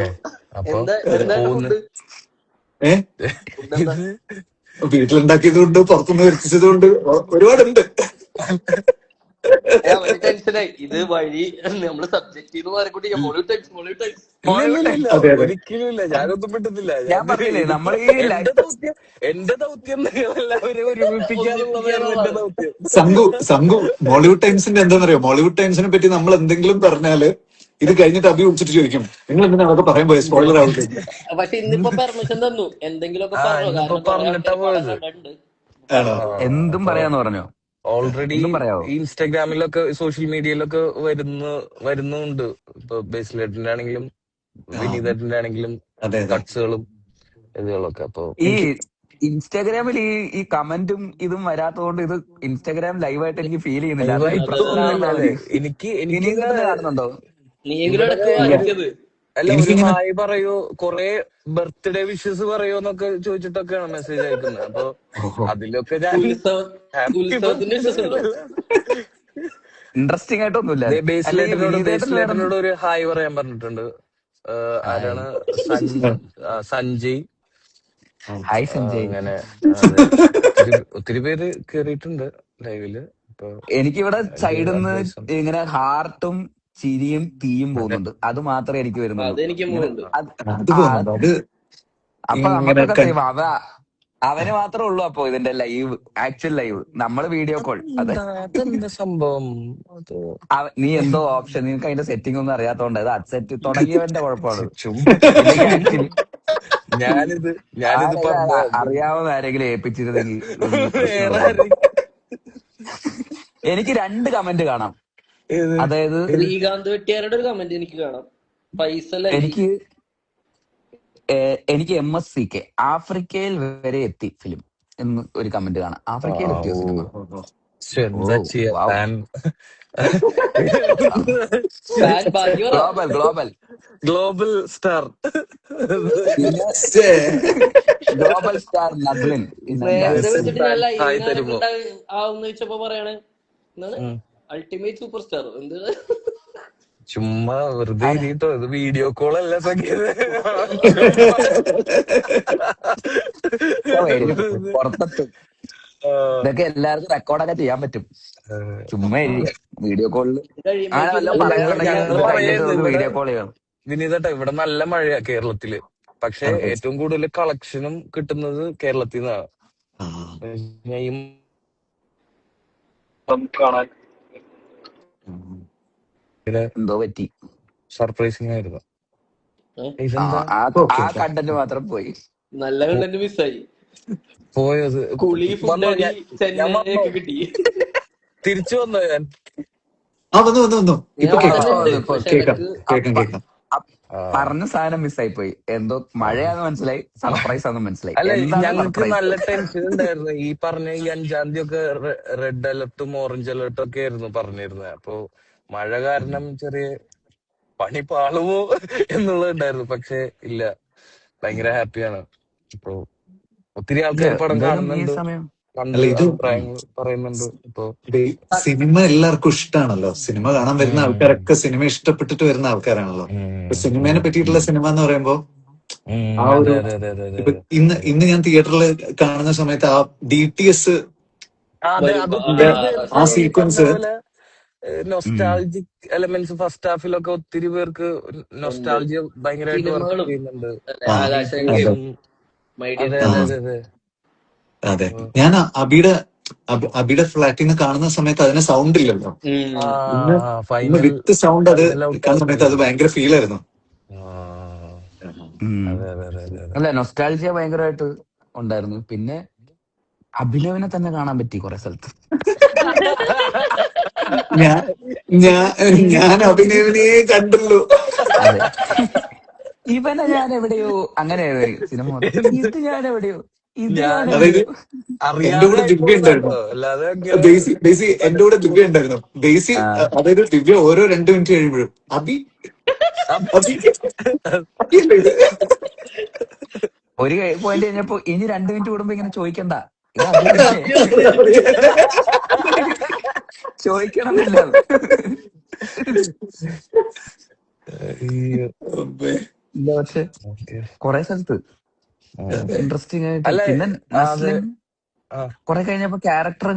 Speaker 1: അപ്പൊ
Speaker 2: എന്താ എന്താ
Speaker 1: പോകുന്നു.
Speaker 2: ഫുഡ്?
Speaker 3: ഏ
Speaker 2: ഫുഡ് എന്താ?
Speaker 3: വീട്ടിലുണ്ടാക്കിയതുകൊണ്ട് പുറത്തുനിന്ന് വരുത്തിച്ചതുകൊണ്ട് ഒരുപാടുണ്ട്.
Speaker 2: അവന് ടെൻഷനായി. ഇത് വഴി നമ്മള് സബ്ജക്ട് ചെയ്ത് മാറിക്കൂട്ടി മോളിവുഡ് ടൈംസ്.
Speaker 1: ഇല്ല
Speaker 3: അതെ അതെ
Speaker 1: ഒരിക്കലും ഇല്ല. ഞാനൊന്നും പെട്ടത്തില്ല.
Speaker 4: ഞാൻ പറഞ്ഞില്ലേ നമ്മൾ ഈ
Speaker 1: എന്റെ ദൗത്യം എല്ലാവരെയും ഒരുമിപ്പിക്കാന്നുള്ളതായിരുന്നു എന്റെ ദൗത്യം.
Speaker 3: സംഘു മോളിവുഡ് ടൈംസിന്റെ എന്താണെന്നറിയോ, മോളിവുഡ് ടൈംസിനെ പറ്റി നമ്മൾ എന്തെങ്കിലും പറഞ്ഞാല് ഇത് കഴിഞ്ഞിട്ട് അഭി വിളിച്ചിട്ട് ചോദിക്കും, നിങ്ങൾ എന്തിനാ അതൊക്കെ പറയാൻ പോയ, സ്പോയിലർ ആവില്ലേ?
Speaker 2: പക്ഷെ ഇന്നിപ്പോ പെർമിഷൻ തന്നു എന്തെങ്കിലുമൊക്കെ പറഞ്ഞു.
Speaker 1: ഇന്നിപ്പോ
Speaker 2: കാരണം കുറെ
Speaker 1: പറഞ്ഞിട്ടാ
Speaker 2: ആൾക്കാർ പടം
Speaker 1: പോയത്.
Speaker 2: കണ്ടിട്ടുണ്ട്.
Speaker 3: ആണോ?
Speaker 4: എന്തും പറയാന്ന് പറഞ്ഞോ?
Speaker 1: ഓൾറെഡി
Speaker 4: എന്തും പറയാവോ?
Speaker 1: ഇൻസ്റ്റാഗ്രാമിലൊക്കെ സോഷ്യൽ മീഡിയയിലൊക്കെ വരുന്നുണ്ട്. ഇപ്പൊ ബേസിലേട്ടിന്റെ ആണെങ്കിലും വിനീതേട്ടന്റെ ആണെങ്കിലും
Speaker 3: അതെ അതെ
Speaker 1: കട്ട്സുകളും ഇതുകളൊക്കെ. അപ്പൊ
Speaker 4: ഈ ഇൻസ്റ്റാഗ്രാമിൽ ഈ കമന്റും ഇതും വരാത്തതുകൊണ്ട് ഇത് ഇൻസ്റ്റാഗ്രാം ലൈവായിട്ട് എനിക്ക് ഫീൽ ചെയ്യുന്നില്ല. അത് ഈ പ്രശ്നമാണെന്നാണ്.
Speaker 1: എനിക്ക്
Speaker 4: വിനീതത്തിന് കാണുന്നുണ്ടോ?
Speaker 2: നീയെങ്കിലും ഇടയ്ക്ക്
Speaker 3: ഇല്ല.
Speaker 2: വായിച്ചത്.
Speaker 1: അല്ല ഒരു
Speaker 3: എനിക്കിങ്ങനെ
Speaker 1: ഹായ് പറയോ, കൊറേ ബർത്ത്ഡേ വിഷസ് പറയോ എന്നൊക്കെ ചോദിച്ചിട്ടൊക്കെയാണ് മെസ്സേജ് അയക്കുന്നത്. അപ്പൊ അതിലൊക്കെ ഞാൻ
Speaker 2: ഉത്സവത്തിന്റെ വിശ്വസുണ്ടോ?
Speaker 4: ഇൻട്രസ്റ്റിംഗ് ആയിട്ടൊന്നുമില്ല.
Speaker 1: ബേസിലേട്ടനോട് ഒരു ഹായ് പറയാൻ പറഞ്ഞിട്ടുണ്ട്. ആരാണ്? സഞ്ജയ്.
Speaker 4: ഹായ് സഞ്ജയ്.
Speaker 1: അങ്ങനെ അതെ. ഒത്തിരി പേര് കേറിയിട്ടുണ്ട് ലൈവില്. ഇപ്പൊ
Speaker 4: എനിക്കിവിടെ സൈഡിൽ നിന്ന്
Speaker 1: advice ഉണ്ട്.
Speaker 4: ഇങ്ങനെ ഹാർട്ടും ചിരിയും തീയും പോകുന്നുണ്ട്. അത് മാത്രമേ എനിക്ക് വരുന്നുള്ളൂ.
Speaker 2: അതെനിക്ക് മൂന്നുണ്ട്.
Speaker 3: അത് പോകുന്നുണ്ട്. അത്
Speaker 4: അപ്പൊ
Speaker 3: ഇങ്ങനെ
Speaker 4: നമുക്കൊക്കെ സേവ് അവന് മാത്രമേ ഉള്ളൂ. അപ്പൊ ഇതിന്റെ ലൈവ്, ആക്ച്വൽ ലൈവ്, നമ്മള് വീഡിയോ കോൾ.
Speaker 1: അതെന്താ സംഭവം? അത്
Speaker 4: നീ എന്തോ ഓപ്ഷൻ, നിനക്ക് അതിന്റെ സെറ്റിംഗ് ഒന്നും അറിയാത്തോണ്ട് അത് അക്സെപ്റ്റ് തുടങ്ങിയവന്റെ കുഴപ്പമാണ്.
Speaker 1: ചുമ്മാ
Speaker 4: ഇല്ലെങ്കിൽ ആക്ച്വലി
Speaker 1: ഞാനിത്
Speaker 4: അറിയാവുന്ന ആരെങ്കിലും ഏൽപ്പിച്ചിരുന്നെങ്കിൽ
Speaker 1: വേറെ ആരെയും
Speaker 4: എനിക്ക് 2 കമന്റ് കാണാം. അതായത്
Speaker 2: ശ്രീകാന്ത് വെട്ടിയാരുടെ ഒരു കമന്റ് എനിക്ക് കാണാം. ഫൈസൽ അലി.
Speaker 4: എനിക്ക് MSCK ആഫ്രിക്കയിൽ വരെ എത്തി ഫിലിം എന്ന് ഒരു കമന്റ് കാണാം. ആഫ്രിക്കയിൽ എത്തിയോ സിനിമ?
Speaker 1: എന്താ ചെയ്യാ?
Speaker 2: ബാക്കി പറ.
Speaker 4: Global global
Speaker 1: global star.
Speaker 4: പിന്നെ
Speaker 3: ശ്ശേ.
Speaker 4: ഗ്ലോബൽ സ്റ്റാർ നസ്ലിൻ പിന്നെന്താ
Speaker 2: നേരത്തെ വെച്ചിട്ട് ഞാൻ
Speaker 1: ഹായ്
Speaker 2: ലൈവിന് ആരൊക്കെ
Speaker 1: തരുമോ?
Speaker 2: ആവുന്ന ചോദിച്ചപ്പോ പറയണേ എന്താണ്
Speaker 1: ഉം.
Speaker 2: അൾട്ടിമേറ്റ് സൂപ്പർ സ്റ്റാർ എന്ത്
Speaker 1: ചുമ്മാ വെറുതെ
Speaker 4: ആരാ?
Speaker 1: ഇരിട്ടോ, ഇത് വീഡിയോ കോൾ അല്ല സംഗീത.
Speaker 4: ഇപ്പൊ വരും പുറത്തെത്തും. ഇതൊക്കെ എല്ലാവർക്കും റെക്കോർഡൊക്കെ ചെയ്യാൻ പറ്റും. ചുമ്മാ വീഡിയോ കോളിൽ അങ്ങനെ വല്ലതും
Speaker 2: കഴിയുമ്പോഴേക്കും
Speaker 4: പറയാനുണ്ടെങ്കിൽ
Speaker 1: ഞങ്ങള്
Speaker 4: ഇത് കഴിഞ്ഞിട്ട്
Speaker 1: പറയായിരുന്നു
Speaker 4: നമുക്ക്
Speaker 1: ഇവിടെ
Speaker 4: വീഡിയോ കോൾ ചെയ്യണം.
Speaker 1: വിനീതേട്ടാ, ഇവിടെ നല്ല മഴയാ കേരളത്തില്. പക്ഷെ
Speaker 4: Okay.
Speaker 1: ഏറ്റവും കൂടുതൽ കളക്ഷനും കിട്ടുന്നത് കേരളത്തിൽ നിന്നാണ്. ഈ
Speaker 4: എന്തോ പറ്റി.
Speaker 1: സർപ്രൈസിങ് ആയിരുന്നു.
Speaker 2: ഏ?
Speaker 1: ഇതെന്താ
Speaker 4: ആ കണ്ടന്റ് മാത്രം പോയി.
Speaker 2: നല്ല കണ്ടന്റ് മിസ്സായി.
Speaker 1: പോയത്?
Speaker 2: കുളി
Speaker 1: വന്നോ?
Speaker 2: ഫുഡടി
Speaker 1: ഞാൻ
Speaker 2: ചെന്നൈ
Speaker 1: വന്നോ?
Speaker 2: ഒക്കെ കിട്ടി.
Speaker 1: തിരിച്ചു വന്നോ ഞാൻ?
Speaker 3: വന്നു ഇപ്പൊ
Speaker 2: ഞാൻ
Speaker 3: കേൾക്കാം
Speaker 2: വന്നിട്ടുണ്ട്.
Speaker 4: ഇപ്പൊ
Speaker 2: പക്ഷെ
Speaker 3: കേൾക്കാം
Speaker 2: എനിക്ക്
Speaker 3: കേൾക്കാം
Speaker 4: പറഞ്ഞ സാധനം മിസ്സായി പോയി. എന്തോ മഴയാന്ന് മനസ്സിലായി, സർപ്രൈസ് ആണെന്ന് മനസ്സിലായി.
Speaker 1: അല്ല,
Speaker 4: എന്താണ്
Speaker 1: ഞങ്ങൾക്ക്
Speaker 4: സർപ്രൈസ്?
Speaker 1: നല്ല ടെൻഷൻ ഉണ്ടായിരുന്നു. ഈ പറഞ്ഞ ഈ 5-ാം തീയതി ഒക്കെ റെഡ് അലർട്ടും ഓറഞ്ച് അലർട്ടും ഒക്കെ ആയിരുന്നു പറഞ്ഞിരുന്നത്. അപ്പൊ മഴ കാരണം ചെറിയ പണി പാളുമോ എന്നുള്ളത് ഉണ്ടായിരുന്നു. പക്ഷെ ഇല്ല, ഭയങ്കര ഹാപ്പിയാണ്. ഇപ്പൊ ഒത്തിരി
Speaker 4: ഇല്ല,
Speaker 1: ആൾക്കാർ പടം
Speaker 4: എന്തായാലും ഈ
Speaker 1: കാണുന്നുണ്ട്,
Speaker 4: സമയം
Speaker 1: കണ്ട്
Speaker 3: അല്ല ഇത്
Speaker 1: അഭിപ്രായങ്ങൾ പറയുന്നുണ്ട്. ഇപ്പൊ
Speaker 3: സിനിമ എല്ലാവർക്കും ഇഷ്ടമാണല്ലോ. സിനിമ കാണാൻ വരുന്ന ആൾക്കാരൊക്കെ സിനിമ ഇഷ്ടപ്പെട്ടിട്ട് വരുന്ന ആൾക്കാരാണല്ലോ. ഇപ്പൊ സിനിമേനെ പറ്റിയിട്ടുള്ള സിനിമ എന്ന് പറയുമ്പോ ആ
Speaker 1: അതെ
Speaker 3: ഒരു
Speaker 1: അതെ അതെ അതെ അതെ
Speaker 3: ഇപ്പൊ
Speaker 1: അതെ
Speaker 3: ഇന്ന് ഞാൻ തിയേറ്ററിൽ കാണുന്ന സമയത്ത് ആ DTS
Speaker 1: അതെ.
Speaker 2: വരുമ്പോ
Speaker 1: അതൊത്തിരി പേർക്ക്
Speaker 3: ആ
Speaker 1: ഈ പറഞ്ഞ
Speaker 3: സീക്വൻസ്
Speaker 1: പോലെ നൊസ്റ്റാൾജിക് എലമെന്റ്സ് ഫസ്റ്റ് ഹാഫിലൊക്കെ ഒത്തിരി പേർക്ക്
Speaker 2: ഉണ്ട്.
Speaker 1: നൊസ്റ്റാൾജിയ ഭയങ്കരമായിട്ട് വർക്ക്
Speaker 2: സിനിമകളും
Speaker 1: ചെയ്യുന്നുണ്ട്.
Speaker 2: അല്ലെ,
Speaker 3: ആ
Speaker 2: ആകാശഗംഗയും
Speaker 3: അതെ
Speaker 2: മൈ ഡിയർ
Speaker 1: അതെ
Speaker 3: ആ
Speaker 1: അതെ
Speaker 2: ഫ്രണ്ട്സ്.
Speaker 1: അതെ അതെ.
Speaker 3: അതെ ഞാൻ അബിയുടെ ഫ്ലാറ്റിൽ നിന്ന് കാണുന്ന സമയത്ത് അതിന് സൗണ്ട് ഇല്ലല്ലോ.
Speaker 1: ആ
Speaker 3: ഇന്ന്
Speaker 1: ഫൈനൽ
Speaker 3: വിത്ത് സൗണ്ട് അത്
Speaker 1: ഫൈനൽ ഔട്ട്
Speaker 3: കാണുന്ന സമയത്ത് അത്
Speaker 1: ആയപ്പോഴല്ലേ?
Speaker 3: ഭയങ്കര ഫീൽ ആയിരുന്നു.
Speaker 1: അതെ അതെ അതെ അതെ അതെ.
Speaker 4: അല്ല, നൊസ്റ്റാൾജിയ ഭയങ്കരമായിട്ട് ഉണ്ടായിരുന്നു. പിന്നെ അഭിനവിനെ തന്നെ കാണാൻ പറ്റി കുറെ സ്ഥലത്ത്.
Speaker 3: ഞാൻ ഞാൻ അഭിനയവിനെ കണ്ടുള്ളൂ.
Speaker 4: അതെ, ഇവനെ ഞാൻ എവിടെയോ അങ്ങനെ സിനിമ മൊത്തം. ഇത് ഞാൻ എവിടെയോ, ഇത് ഞാൻ
Speaker 1: ഞാൻ
Speaker 3: അതായത്
Speaker 4: എവിടെയോ.
Speaker 3: എന്റെ
Speaker 1: അറിയാതെ
Speaker 3: കൂടെ ദിവ്യ ഉണ്ടായിരുന്നു.
Speaker 1: ആയിപ്പോയതാട്ടോ, അല്ലാതെ അങ്ങനെ
Speaker 3: ബേസി എന്റെ കൂടെ ദിവ്യ ഉണ്ടായിരുന്നു. ബേസി
Speaker 4: ആ,
Speaker 3: അതായത് ദിവ്യ ഓരോ 2 മിനിറ്റ് കഴിയുമ്പോഴും അബി
Speaker 1: അപ്പൊ
Speaker 3: അബി അബിയല്ലേ ഇത്?
Speaker 4: ഒരു പോയിന്റ് കഴിഞ്ഞപ്പോ ഇനി 2 മിനിറ്റ് കൂടുമ്പോ ഇങ്ങനെ ചോദിക്കണ്ട, ഇത് അഭിനയല്ലേ ചോദിക്കണം എന്നില്ല.
Speaker 1: അയ്യോ.
Speaker 4: ഇല്ല, പക്ഷെ
Speaker 1: ഓക്കെ.
Speaker 4: കുറെ സ്ഥലത്ത് ഇൻട്രസ്റ്റിംഗ് ആയിട്ട്.
Speaker 1: അല്ല,
Speaker 4: പിന്നെ
Speaker 1: അതെ.
Speaker 4: നസ്ലിൻ
Speaker 1: ആ
Speaker 4: കുറെ കഴിഞ്ഞപ്പോ ക്യാരക്ടർ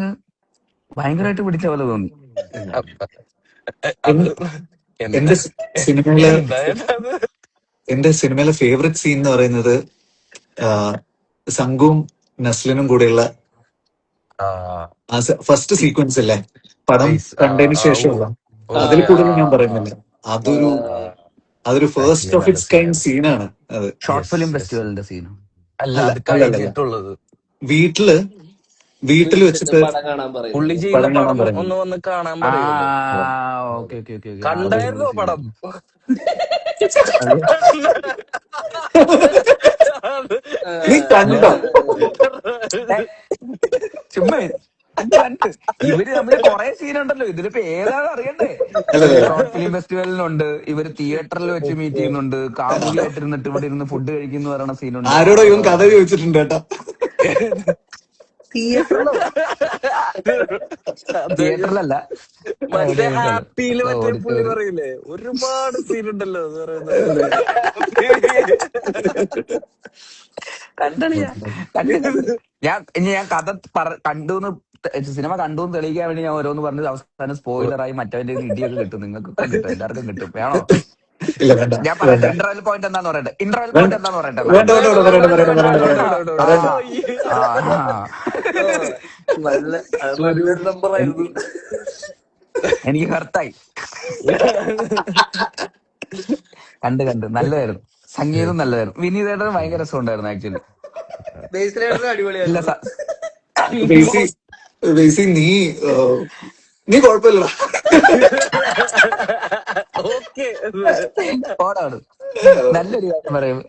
Speaker 4: ഭയങ്കരമായിട്ട് പിടിച്ച പോലെ തോന്നി.
Speaker 1: അത് എന്താ
Speaker 3: എന്റെ സിനിമയിലെ
Speaker 1: എന്തായത്?
Speaker 3: എന്റെ സിനിമയിലെ ഫേവറേറ്റ് സീൻ എന്ന് പറയുന്നത് സംഘവും നസ്ലിനും കൂടെയുള്ള ആ ഫസ്റ്റ് സീക്വൻസ് അല്ലേ, പടം
Speaker 1: ഫേസ്
Speaker 3: കണ്ടതിന് ശേഷമുള്ള. അതിൽ
Speaker 1: ഓക്കെ.
Speaker 3: കൂടുതൽ ഞാൻ പറയുന്നില്ല. അതൊരു ഫസ്റ്റ്
Speaker 1: ആക്ച്വലി
Speaker 3: ഓഫ്
Speaker 1: നല്ല
Speaker 3: ഇറ്റ്സ് കൈൻഡ്
Speaker 1: സീനാണ്.
Speaker 3: സീനാണ് അത്.
Speaker 4: Short
Speaker 1: yes
Speaker 4: film
Speaker 1: yes.
Speaker 4: ഫെസ്റ്റിവലിന്റെ സീനും.
Speaker 1: അല്ല,
Speaker 3: അല്ല
Speaker 1: അത്
Speaker 3: അല്ലല്ല
Speaker 1: കഴിഞ്ഞിട്ടുള്ളത്.
Speaker 3: വീട്ടില്
Speaker 2: വിളിച്ചിട്ട്
Speaker 3: വെച്ചിട്ട്
Speaker 2: പടം കാണാൻ
Speaker 1: പുള്ളി
Speaker 2: പറയുന്നത്.
Speaker 1: ചെയ്യുന്ന
Speaker 3: പടം കാണാൻ
Speaker 1: പടം
Speaker 3: പറയുന്നത്.
Speaker 1: ഒന്ന് വന്ന് കാണാൻ
Speaker 4: ആ,
Speaker 1: പറയുമല്ലോ.
Speaker 4: ഓക്കെ ഓക്കെ ഓക്കെ ഓക്കെ, അത് നല്ല
Speaker 1: കണ്ടായിരുന്നോ പടം?
Speaker 4: സീനാണ്. അത്
Speaker 3: നീ
Speaker 4: ഞാൻ
Speaker 3: കണ്ടോ?
Speaker 4: ഏ, ചുമ്മാ കണ്ട് ഇവര് തമ്മിൽ കുറെ സീനുണ്ടല്ലോ. ഇതിലിപ്പോ ഏതാണ് അറിയണ്ടേ? ഇവര്
Speaker 3: അല്ലല്ല
Speaker 4: ഷോർട്ട് ഫിലിം ഫെസ്റ്റിവലിനുണ്ട്, ഇവര് തിയേറ്ററിൽ വെച്ച് മീറ്റ് ചെയ്യുന്നുണ്ട്, കാമുകിയായിട്ടിരുന്നിട്ട് ഇവിടെ ഇരുന്ന് ഫുഡ് കഴിക്കുന്നു പറയുന്ന സീനുണ്ട്.
Speaker 3: ആരോടോ ഇവൻ കഥ ചോദിച്ചിട്ടുണ്ട് കേട്ടോ.
Speaker 2: തിയേറ്ററിലോ?
Speaker 4: തിയേറ്ററിലല്ല,
Speaker 1: മറ്റേ
Speaker 4: എവിടെയായിട്ടുള്ളത്
Speaker 1: ഹാപ്പിയില് മറ്റേ പുള്ളി
Speaker 4: ഓഡിറ്റോറിയം.
Speaker 1: പറയില്ലേ, ഒരുപാട് സീനുണ്ടല്ലോ എന്ന് പറയുന്നത്.
Speaker 4: കണ്ടളിയാ, കണ്ട് ഞാൻ കഥ കണ്ടു സിനിമ കണ്ടു എന്ന് തെളിയിക്കാൻ വേണ്ടി ഞാൻ ഓരോന്ന് പറഞ്ഞ് അവസാനം സ്പോയിലറായി മറ്റവന്റെ ഇടിയൊക്കെ കിട്ടും. നിങ്ങൾക്കൊക്കെ കിട്ടും, എല്ലാവർക്കും കിട്ടും. വേണോ?
Speaker 3: ഇല്ല വേണ്ട
Speaker 4: ഞാൻ
Speaker 3: വേണ്ട
Speaker 4: പറയട്ടെ, ഇന്റർവെൽ പോയിന്റ് എന്താന്ന് പറയട്ടെ. ഇന്റർവെൽ
Speaker 3: വേണ്ട
Speaker 4: പോയിന്റ് എന്താന്ന് പറയട്ടെ എന്നാ.
Speaker 3: വേണ്ട വേണ്ട
Speaker 1: വേണ്ട
Speaker 3: വേണ്ട
Speaker 1: വേണ്ട
Speaker 3: പറയണ്ട
Speaker 1: വേണ്ട
Speaker 3: പറയണ്ട
Speaker 1: വേണ്ട
Speaker 3: പറയണ്ട
Speaker 1: വേണ്ട
Speaker 3: പറയണ്ട
Speaker 1: വേണ്ട വേണ്ട.
Speaker 4: ആ,
Speaker 3: പറയണ്ട.
Speaker 4: ആ,
Speaker 2: നല്ല നല്ലൊരു നമ്പർ ആയിരുന്നു.
Speaker 4: എനിക്ക് ഹർത്തായി. കണ്ട് നല്ലതായിരുന്നു. സംഗീതം നല്ലതായിരുന്നു. വിനീതേട്ടന് ഭയങ്കര രസമുണ്ടായിരുന്നു ആക്ച്വലി.
Speaker 2: ബേസിലേറ്റർ
Speaker 4: ഇല്ല,
Speaker 2: അടിപൊളിയായിരുന്നു.
Speaker 3: ബേസി നീ കുഴപ്പമില്ലടാ.
Speaker 1: ഓക്കെ.
Speaker 4: ഓടാണ്. നല്ലൊരു കാര്യം പറയും.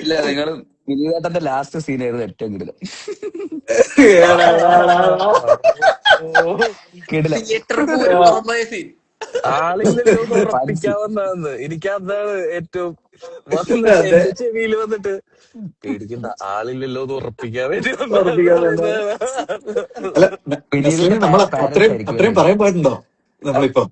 Speaker 4: ഇല്ല, നിങ്ങൾ വിനീതേട്ടന്റെ ലാസ്റ്റ് സീനായിരുന്നു ഏറ്റവും കിടിലം. കിടിലം.
Speaker 2: തിയേറ്റർ പോലും മറന്നുപോയ സീൻ.
Speaker 1: ആളില്ലല്ലോ എന്ന്
Speaker 4: ഫൻ സീൻ.
Speaker 1: ഉറപ്പിക്കാവുന്നതെന്ന് എനിക്ക് അതാണ് ഏറ്റവും വന്ന് എന്റെ ചെവിയിൽ വന്നിട്ട് പേടിക്കണ്ട ആളില്ലല്ലോ എന്ന് ഉറപ്പിക്കാൻ വേണ്ടി വന്നതാന്ന് പറയുന്നത്.
Speaker 3: അല്ല
Speaker 4: വിനീതിന്റെ
Speaker 3: നസ്ലിന് നമ്മൾ
Speaker 4: പാരന്റ്സ്
Speaker 3: അത്രയും
Speaker 4: ആയിരിക്കും
Speaker 3: അത്രയും
Speaker 4: അല്ലേ?
Speaker 3: പറയാൻ പാടുണ്ടോ നമ്മളിപ്പോ?